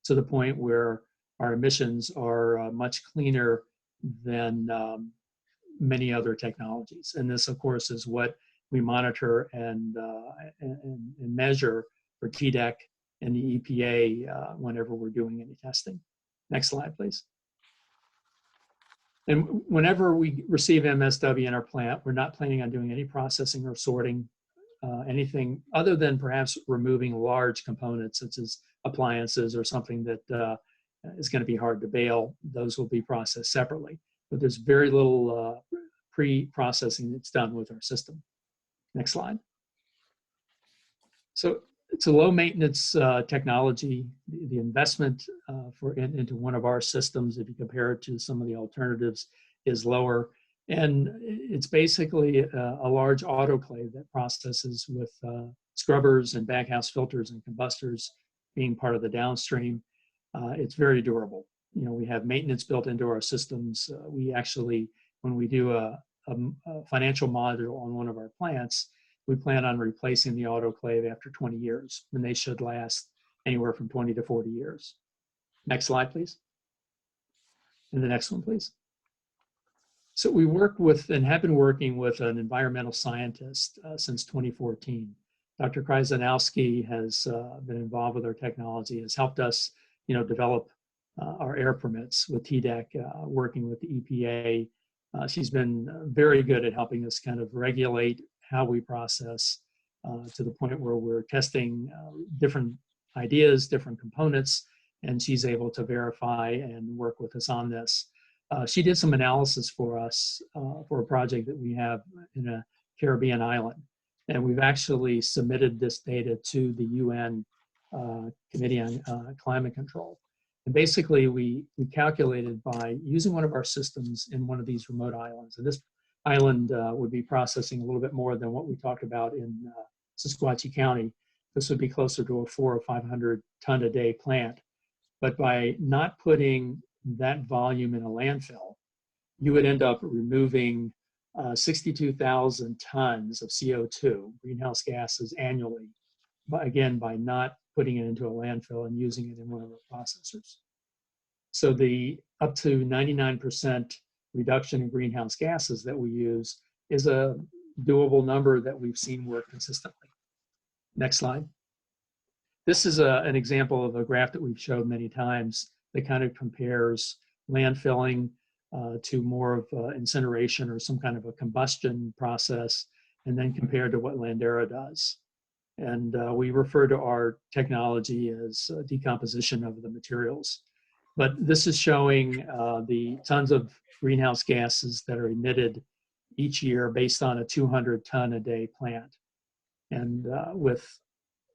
to the point where our emissions are much cleaner than many other technologies. And this, of course, is what we monitor and measure for TDEC and the EPA whenever we're doing any testing. Next slide, please. And whenever we receive MSW in our plant, we're not planning on doing any processing or sorting. anything other than perhaps removing large components such as appliances or something that is going to be hard to bail. Those will be processed separately. But there's very little pre-processing that's done with our system. Next slide. So it's a low maintenance technology. The investment into one of our systems, if you compare it to some of the alternatives, is lower. And it's basically a large autoclave that processes with scrubbers and baghouse filters and combustors being part of the downstream. It's very durable. You know, we have maintenance built into our systems. We actually, when we do a financial module on one of our plants, we plan on replacing the autoclave after 20 years, and they should last anywhere from 20 to 40 years. Next slide, please. And the next one, please. So we work with and have been working with an environmental scientist since 2014. Dr. Krajzanowski has been involved with our technology, has helped us, you know, develop our air permits with TDEC, working with the EPA. She's been very good at helping us kind of regulate how we process to the point where we're testing different ideas, different components, and she's able to verify and work with us on this. She did some analysis for us for a project that we have in a Caribbean island. And we've actually submitted this data to the UN Committee on Climate Control. And basically, we calculated by using one of our systems in one of these remote islands. And this island would be processing a little bit more than what we talked about in Sequatchie County. This would be closer to a 400 or 500 ton a day plant. But by not putting that volume in a landfill, you would end up removing 62,000 tons of CO2, greenhouse gases annually, but again, by not putting it into a landfill and using it in one of our processors. So the up to 99% reduction in greenhouse gases that we use is a doable number that we've seen work consistently. Next slide. This is an example of a graph that we've showed many times that kind of compares landfilling to more of incineration or some kind of a combustion process, and then compared to what Landera does. And we refer to our technology as decomposition of the materials. But this is showing the tons of greenhouse gases that are emitted each year based on a 200 ton a day plant. And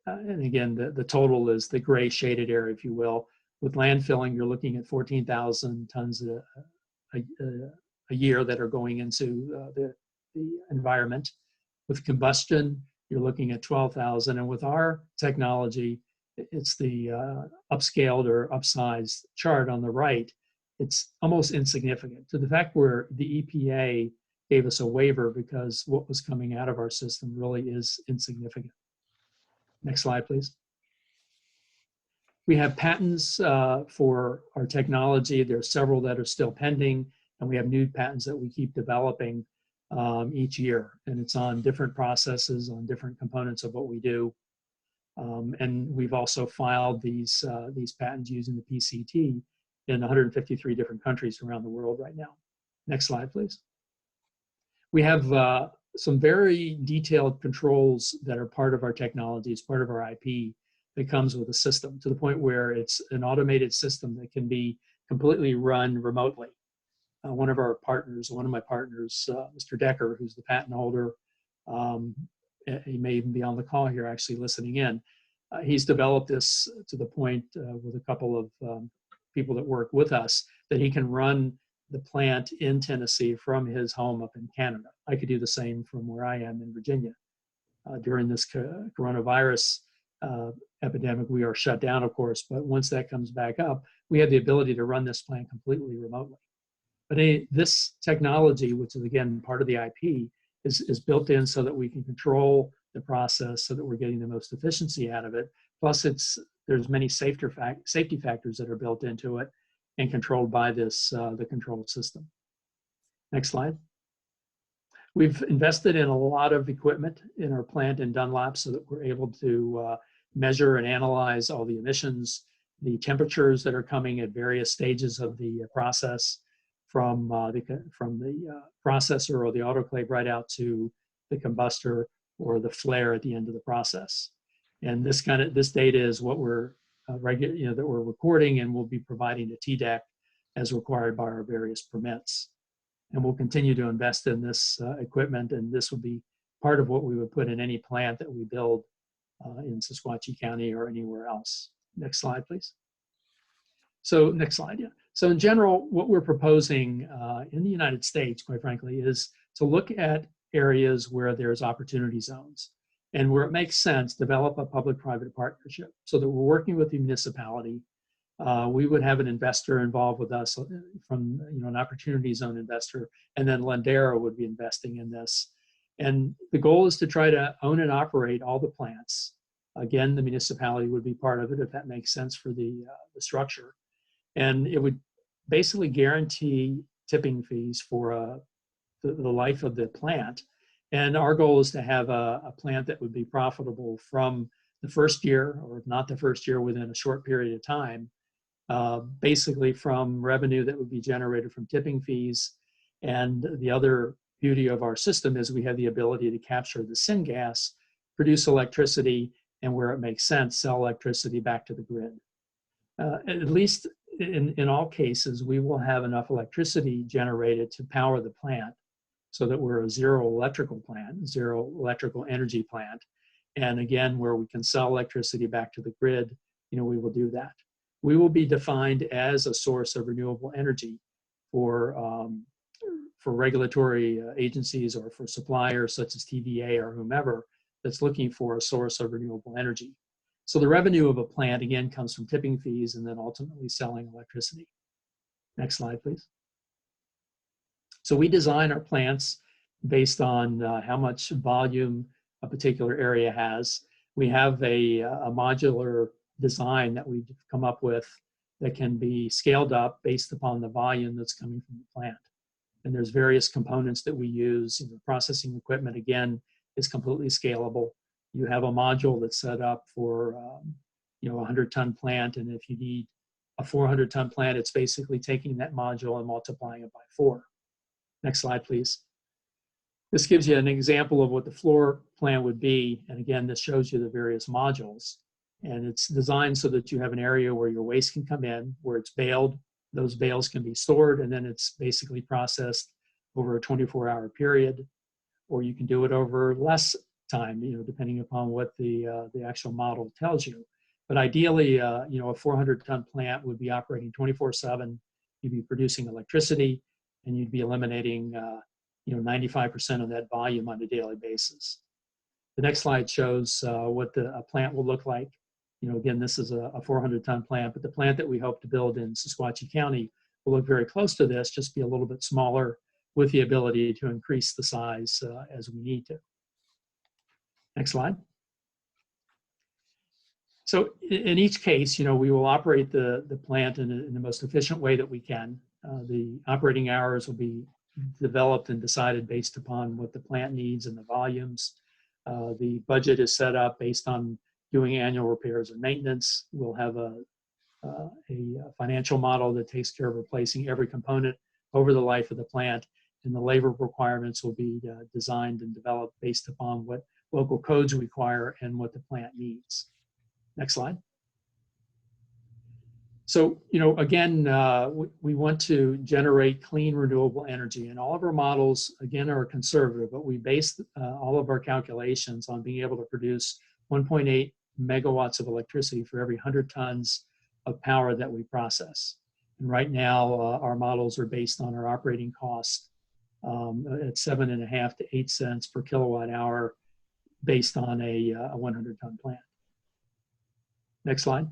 and again, the total is the gray shaded area, if you will. With landfilling, you're looking at 14,000 tons a year that are going into the environment. With combustion, you're looking at 12,000. And with our technology, it's the upscaled or upsized chart on the right. It's almost insignificant to the fact where the EPA gave us a waiver because what was coming out of our system really is insignificant. Next slide, please. We have patents for our technology. There are several that are still pending, and we have new patents that we keep developing each year. And it's on different processes, on different components of what we do. And we've also filed these patents using the PCT in 153 different countries around the world right now. Next slide, please. We have some very detailed controls that are part of our technology, it's part of our IP that comes with a system to the point where it's an automated system that can be completely run remotely. One of my partners, Mr. Decker, who's the patent holder, he may even be on the call here actually listening in. He's developed this to the point with a couple of people that work with us that he can run the plant in Tennessee from his home up in Canada. I could do the same from where I am in Virginia. During this coronavirus epidemic, we are shut down, of course, but once that comes back up, we have the ability to run this plant completely remotely. But this technology, which is again part of the IP, is built in so that we can control the process so that we're getting the most efficiency out of it. Plus, there's many safety factors that are built into it and controlled by this the control system. Next slide. We've invested in a lot of equipment in our plant in Dunlap so that we're able to measure and analyze all the emissions, the temperatures that are coming at various stages of the process, from the processor or the autoclave right out to the combustor or the flare at the end of the process. And this data is what we're that we're recording and we'll be providing to TDEC as required by our various permits. And we'll continue to invest in this equipment, and this will be part of what we would put in any plant that we build in Sequatchie County or anywhere else. Next slide, please. So next slide, yeah. So in general, what we're proposing in the United States, quite frankly, is to look at areas where there's opportunity zones and where it makes sense, develop a public-private partnership so that we're working with the municipality. We would have an investor involved with us from an opportunity zone investor, and then Lendera would be investing in this. And the goal is to try to own and operate all the plants. Again, the municipality would be part of it if that makes sense for the structure. And it would basically guarantee tipping fees for the life of the plant. And our goal is to have a plant that would be profitable from the first year, or if not the first year, within a short period of time, basically from revenue that would be generated from tipping fees. And the other beauty of our system is we have the ability to capture the syngas, produce electricity, and where it makes sense, sell electricity back to the grid. At least in all cases, we will have enough electricity generated to power the plant so that we're a zero electrical plant, zero electrical energy plant. And again, where we can sell electricity back to the grid, we will do that. We will be defined as a source of renewable energy for regulatory agencies or for suppliers such as TVA or whomever that's looking for a source of renewable energy. So the revenue of a plant, again, comes from tipping fees and then ultimately selling electricity. Next slide, please. So we design our plants based on how much volume a particular area has. We have a modular design that we've come up with that can be scaled up based upon the volume that's coming from the plant. And there's various components that we use. Processing equipment, again, is completely scalable. You have a module that's set up for a 100-ton plant, and if you need a 400-ton plant, it's basically taking that module and multiplying it by 4. Next slide, please. This gives you an example of what the floor plan would be, and again, this shows you the various modules. And it's designed so that you have an area where your waste can come in, where it's baled. Those bales can be stored, and then it's basically processed over a 24-hour period, or you can do it over less time, depending upon what the actual model tells you. But ideally, a 400-ton plant would be operating 24/7. You'd be producing electricity, and you'd be eliminating 95% of that volume on a daily basis. The next slide shows what a plant will look like. Again, this is a 400-ton plant, but the plant that we hope to build in Sequatchie County will look very close to this, just be a little bit smaller with the ability to increase the size as we need to. Next slide. So in each case, we will operate the plant in the most efficient way that we can. The operating hours will be developed and decided based upon what the plant needs and the volumes. The budget is set up based on doing annual repairs and maintenance. We'll have a financial model that takes care of replacing every component over the life of the plant, and the labor requirements will be designed and developed based upon what local codes require and what the plant needs. Next slide. So, again, we want to generate clean, renewable energy, and all of our models, again, are conservative, but we base all of our calculations on being able to produce 1.8 megawatts of electricity for every 100 tons of power that we process. And right now, our models are based on our operating cost at 7.5 to 8 cents per kilowatt hour based on a 100-ton plant. Next slide.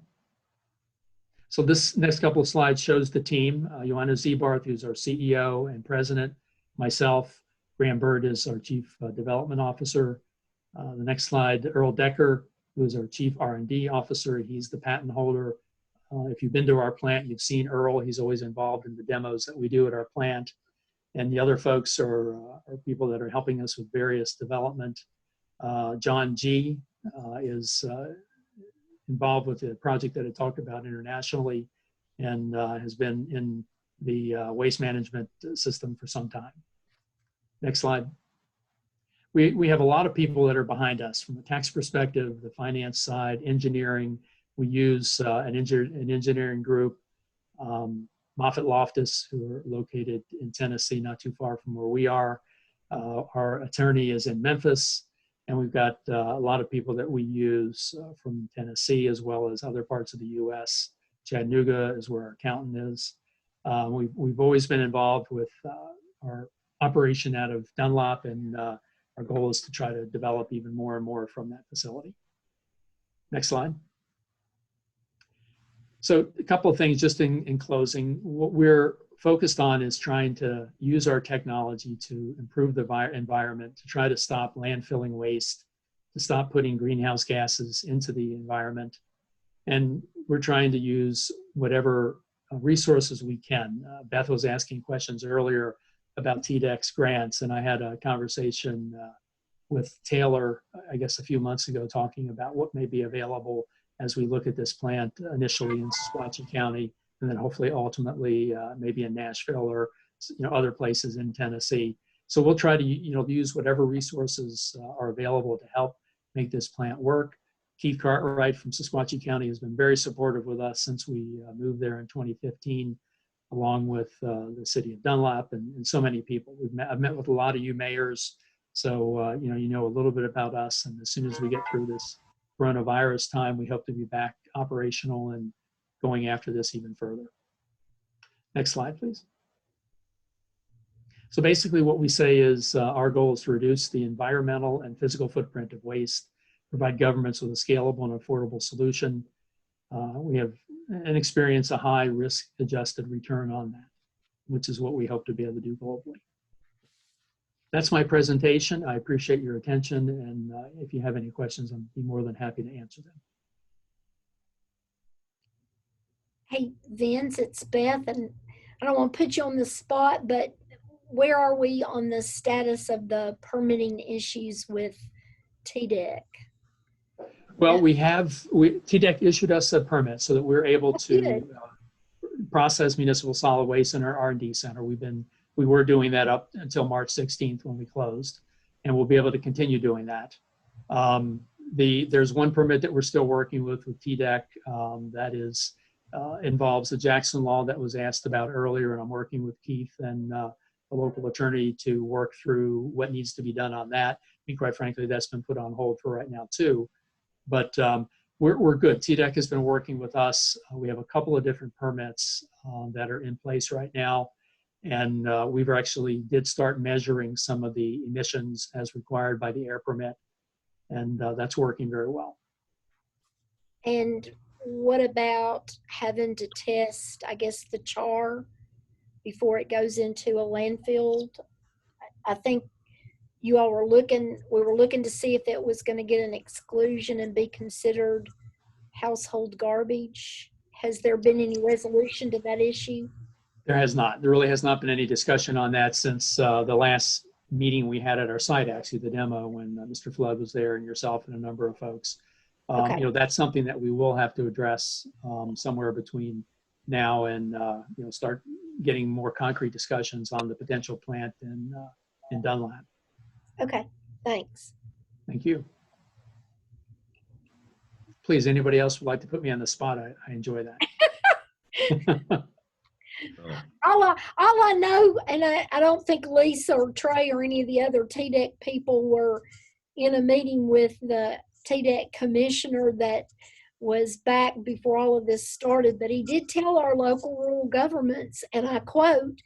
So this next couple of slides shows the team. Joanna Zebarth, who's our CEO and president, myself, Graham Bird is our chief development officer. The next slide, Earl Decker, who is our chief R&D officer. He's the patent holder. If you've been to our plant, you've seen Earl. He's always involved in the demos that we do at our plant. And the other folks are people that are helping us with various development. John G. is involved with the project that I talked about internationally and has been in the waste management system for some time. Next slide. we have a lot of people that are behind us from a tax perspective, the finance side, engineering. We use an engineering group, Moffitt Loftus, who are located in Tennessee, not too far from where we are. Our attorney is in Memphis, and we've got a lot of people that we use from Tennessee as well as other parts of the U.S. Chattanooga is where our accountant is. We've always been involved with our operation out of Dunlop, and our goal is to try to develop even more and more from that facility. Next slide. So a couple of things just in closing. What we're focused on is trying to use our technology to improve the environment, to try to stop landfilling waste, to stop putting greenhouse gases into the environment. And we're trying to use whatever resources we can. Beth was asking questions earlier about TDEX grants, and I had a conversation with Taylor, I guess a few months ago, talking about what may be available as we look at this plant initially in Sequatchie County, and then hopefully ultimately maybe in Nashville or other places in Tennessee. So we'll try to use whatever resources are available to help make this plant work. Keith Cartwright from Sequatchie County has been very supportive with us since we moved there in 2015, along with the city of Dunlop and so many people. I've met with a lot of you mayors, so you know a little bit about us. And as soon as we get through this coronavirus time, we hope to be back operational and going after this even further. Next slide, please. So basically what we say is our goal is to reduce the environmental and physical footprint of waste, provide governments with a scalable and affordable solution. We have and experience a high risk adjusted return on that, which is what we hope to be able to do globally. That's my presentation. I appreciate your attention, and if you have any questions, I'd be more than happy to answer them. Hey, Vince, it's Beth, and I don't want to put you on the spot, but where are we on the status of the permitting issues with TDEC? Well, TDEC issued us a permit so that we're able to process municipal solid waste in our R&D center. We were doing that up until March 16th when we closed, and we'll be able to continue doing that. There's one permit that we're still working with TDEC that involves the Jackson law that was asked about earlier, and I'm working with Keith and the local attorney to work through what needs to be done on that. I mean, quite frankly, that's been put on hold for right now too. But we're good. TDEC has been working with us. We have a couple of different permits that are in place right now. And we've actually did start measuring some of the emissions as required by the air permit. And that's working very well. And what about having to test, I guess, the char before it goes into a landfill? I think you all were we were looking to see if it was going to get an exclusion and be considered household garbage. Has there been any resolution to that issue? There has not. There really has not been any discussion on that since the last meeting we had at our site, actually, the demo, when Mr. Flood was there and yourself and a number of folks. Okay. That's something that we will have to address somewhere between now and start getting more concrete discussions on the potential plant in Dunlap. Okay, thanks. Thank you. Please, anybody else would like to put me on the spot? I enjoy that. All I know, and I don't think Lisa or Trey or any of the other TDEC people were in a meeting with the TDEC commissioner that was back before all of this started, but he did tell our local rural governments, and I quote,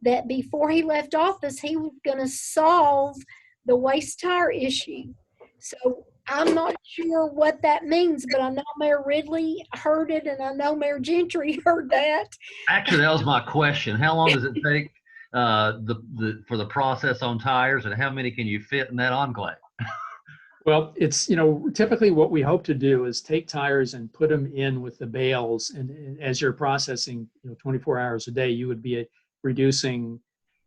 that before he left office, he was going to solve the waste tire issue. So I'm not sure what that means, but I know Mayor Ridley heard it, and I know Mayor Gentry heard that. Actually, that was my question. How long does it take for the process on tires, and how many can you fit in that enclave? Well, it's, typically what we hope to do is take tires and put them in with the bales. And as you're processing, 24 hours a day, you would be reducing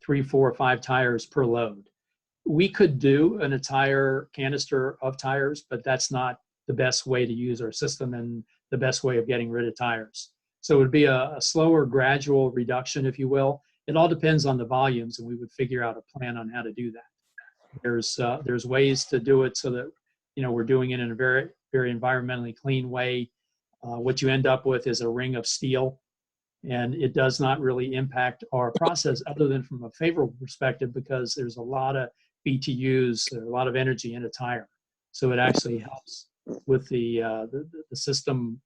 3, 4, 5 tires per load. We could do an entire canister of tires, but that's not the best way to use our system and the best way of getting rid of tires. So it would be a slower, gradual reduction, if you will. It all depends on the volumes, and we would figure out a plan on how to do that. There's ways to do it so that, we're doing it in a very, very environmentally clean way. What you end up with is a ring of steel, and it does not really impact our process other than from a favorable perspective, because there's a lot of BTUs, a lot of energy in a tire. So it actually helps with the system,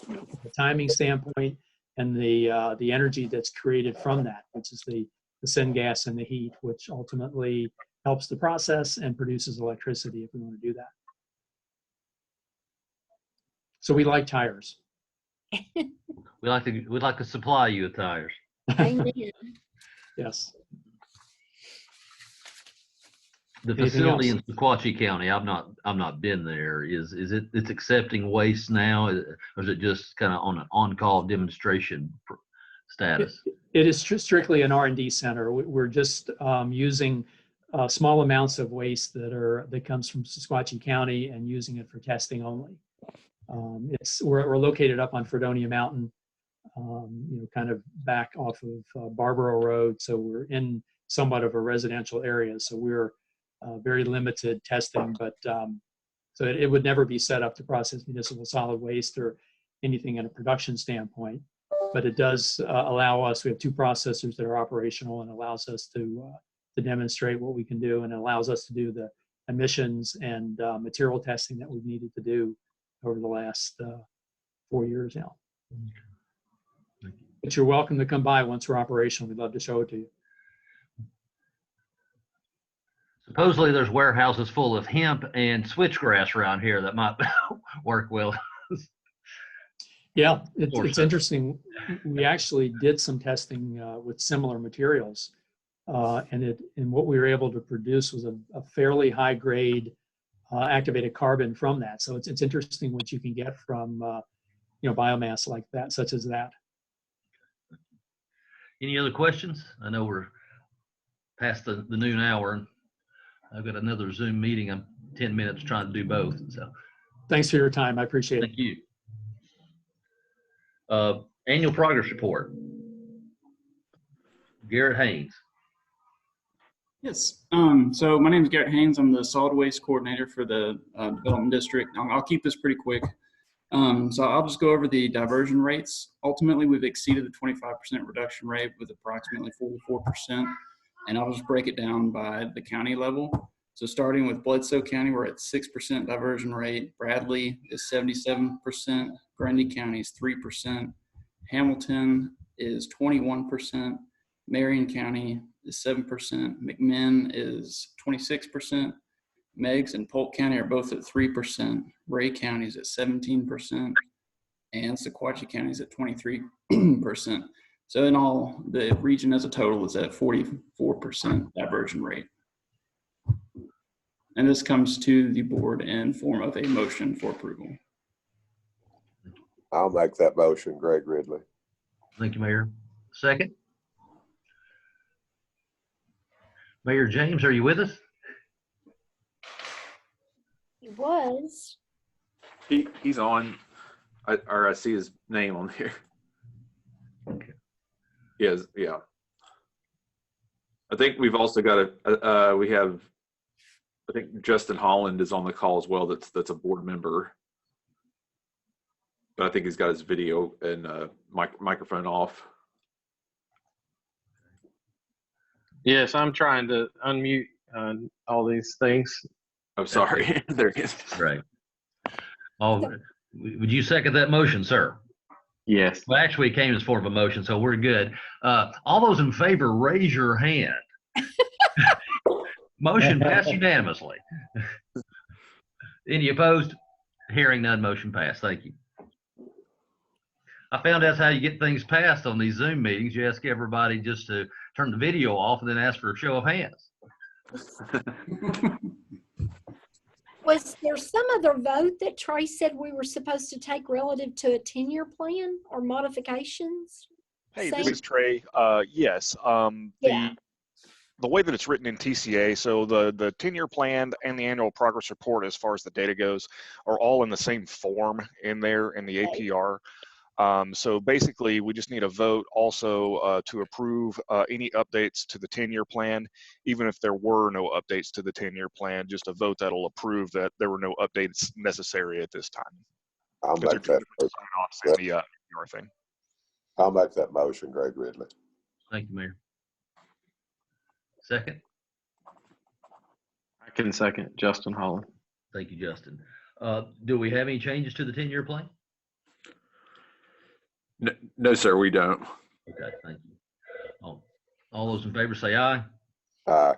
from the timing standpoint, and the energy that's created from that, which is the syngas and the heat, which ultimately helps the process and produces electricity if we want to do that. So we like tires. We'd like to supply you with tires. Amen. Yes. The Anything facility else? in Sequatchie County, I've not been there. It's accepting waste now, or is it just kind of on an on-call demonstration status? It is strictly an R&D center. We're just using small amounts of waste that comes from Sequatchie County and using it for testing only. We're located up on Fredonia Mountain, kind of back off of Barbaro Road. So we're in somewhat of a residential area. So we're very limited testing, but so it would never be set up to process municipal solid waste or anything in a production standpoint. But it does allow us. We have 2 processors that are operational, and allows us to demonstrate what we can do, and allows us to do the emissions and material testing that we've needed to do over the last 4 years now. But you're welcome to come by once we're operational. We'd love to show it to you. Supposedly there's warehouses full of hemp and switchgrass around here that might work well. Yeah, it's interesting. We actually did some testing with similar materials, and what we were able to produce was a fairly high grade activated carbon from that. So it's interesting what you can get from biomass like that, such as that. Any other questions? I know we're past the noon hour, and I've got another Zoom meeting. I'm 10 minutes trying to do both. So Thanks for your time. I appreciate it. thank you. Annual progress report. Garrett Haynes. Yes. So my name is Garrett Haynes. I'm the solid waste coordinator for the development district. I'll keep this pretty quick. So I'll just go over the diversion rates. Ultimately, we've exceeded the 25% reduction rate with approximately 44%. And I'll just break it down by the county level. So starting with Bledsoe County, we're at 6% diversion rate. Bradley is 77%. Grundy County is 3%. Hamilton is 21%. Marion County is 7%. McMinn is 26%. Meigs and Polk County are both at 3%. Ray County is at 17%. And Sequatchie County is at 23%. So in all, the region as a total is at 44% diversion rate. And this comes to the board in form of a motion for approval. I'll make that motion, Greg Ridley. Thank you, Mayor. Second. Mayor James, are you with us? He was. He's on, I see his name on here. Okay. Yes, yeah. I think we've also got I think Justin Holland is on the call as well. That's a board member. But I think he's got his video and microphone off. Yes, I'm trying to unmute all these things. Oh, sorry. There he is. Right. Oh, would you second that motion, sir? Yes. Well, actually, it came as form of a motion, so we're good. All those in favor, raise your hand. Motion passed unanimously. Any opposed? Hearing none, motion passed. Thank you. I found that's how you get things passed on these Zoom meetings. You ask everybody just to turn the video off and then ask for a show of hands. Was there some other vote that Trey said we were supposed to take relative to a 10-year plan or modifications? Hey, Same. this is Trey. Yes. Yeah. The way that it's written in TCA, so the 10-year plan and the annual progress report, as far as the data goes, are all in the same form in there in the APR. So basically, we just need a vote also to approve any updates to the 10-year plan, even if there were no updates to the 10-year plan, just a vote that'll approve that there were no updates necessary at this time. I'll Because make they're that. two different sign-offs in the your thing. I'll make that motion, Greg Ridley. Thank you, Mayor. Second. I can second Justin Holland. Thank you, Justin. Do we have any changes to the 10-year plan? No, sir, we don't. Okay, thank you. All those in favor say aye. Aye.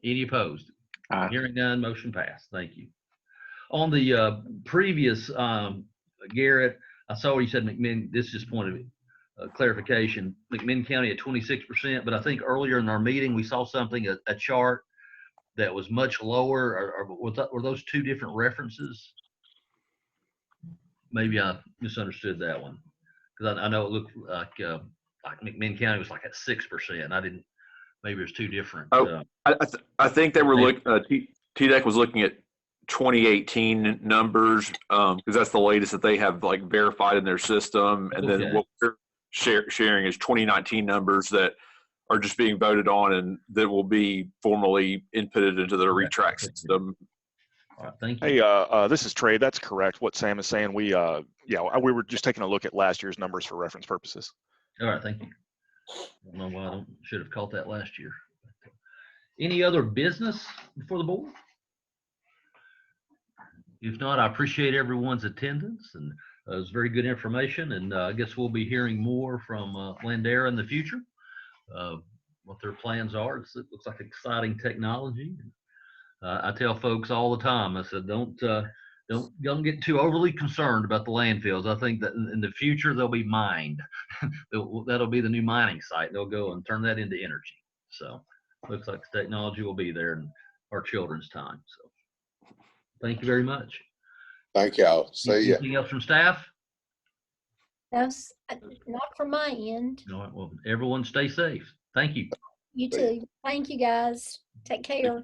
Any opposed? Aye. Hearing none, motion passed. Thank you. On the previous, Garrett, I saw you said McMinn, this is just point of clarification, McMinn County at 26%, but I think earlier in our meeting, we saw something, a chart that was much lower, or were those two different references? Maybe I misunderstood that one, because I know it looked like McMinn County was like at 6%. I didn't. Maybe there's two different. Oh, I think they were looking. TDEC was looking at 2018 numbers because that's the latest that they have like verified in their system, and then what we're sharing is 2019 numbers that are just being voted on and that will be formally inputted into the retract system. All right, thank you. Hey, this is Trey. That's correct. What Sam is saying. We were just taking a look at last year's numbers for reference purposes. All right, thank you. I don't know why I should have caught that last year. Any other business before the board? If not, I appreciate everyone's attendance, and it was very good information, and I guess we'll be hearing more from Landera in the future, what their plans are. It looks like exciting technology. I tell folks all the time, I said, don't get too overly concerned about the landfills. I think that in the future they'll be mined. That'll be the new mining site. They'll go and turn that into energy. So looks like the technology will be there in our children's time. So thank you very much. Thank y'all. See ya. Anything else from staff? That's not from my end. All right, well, everyone stay safe. Thank you. You too. Thank you, guys. Take care.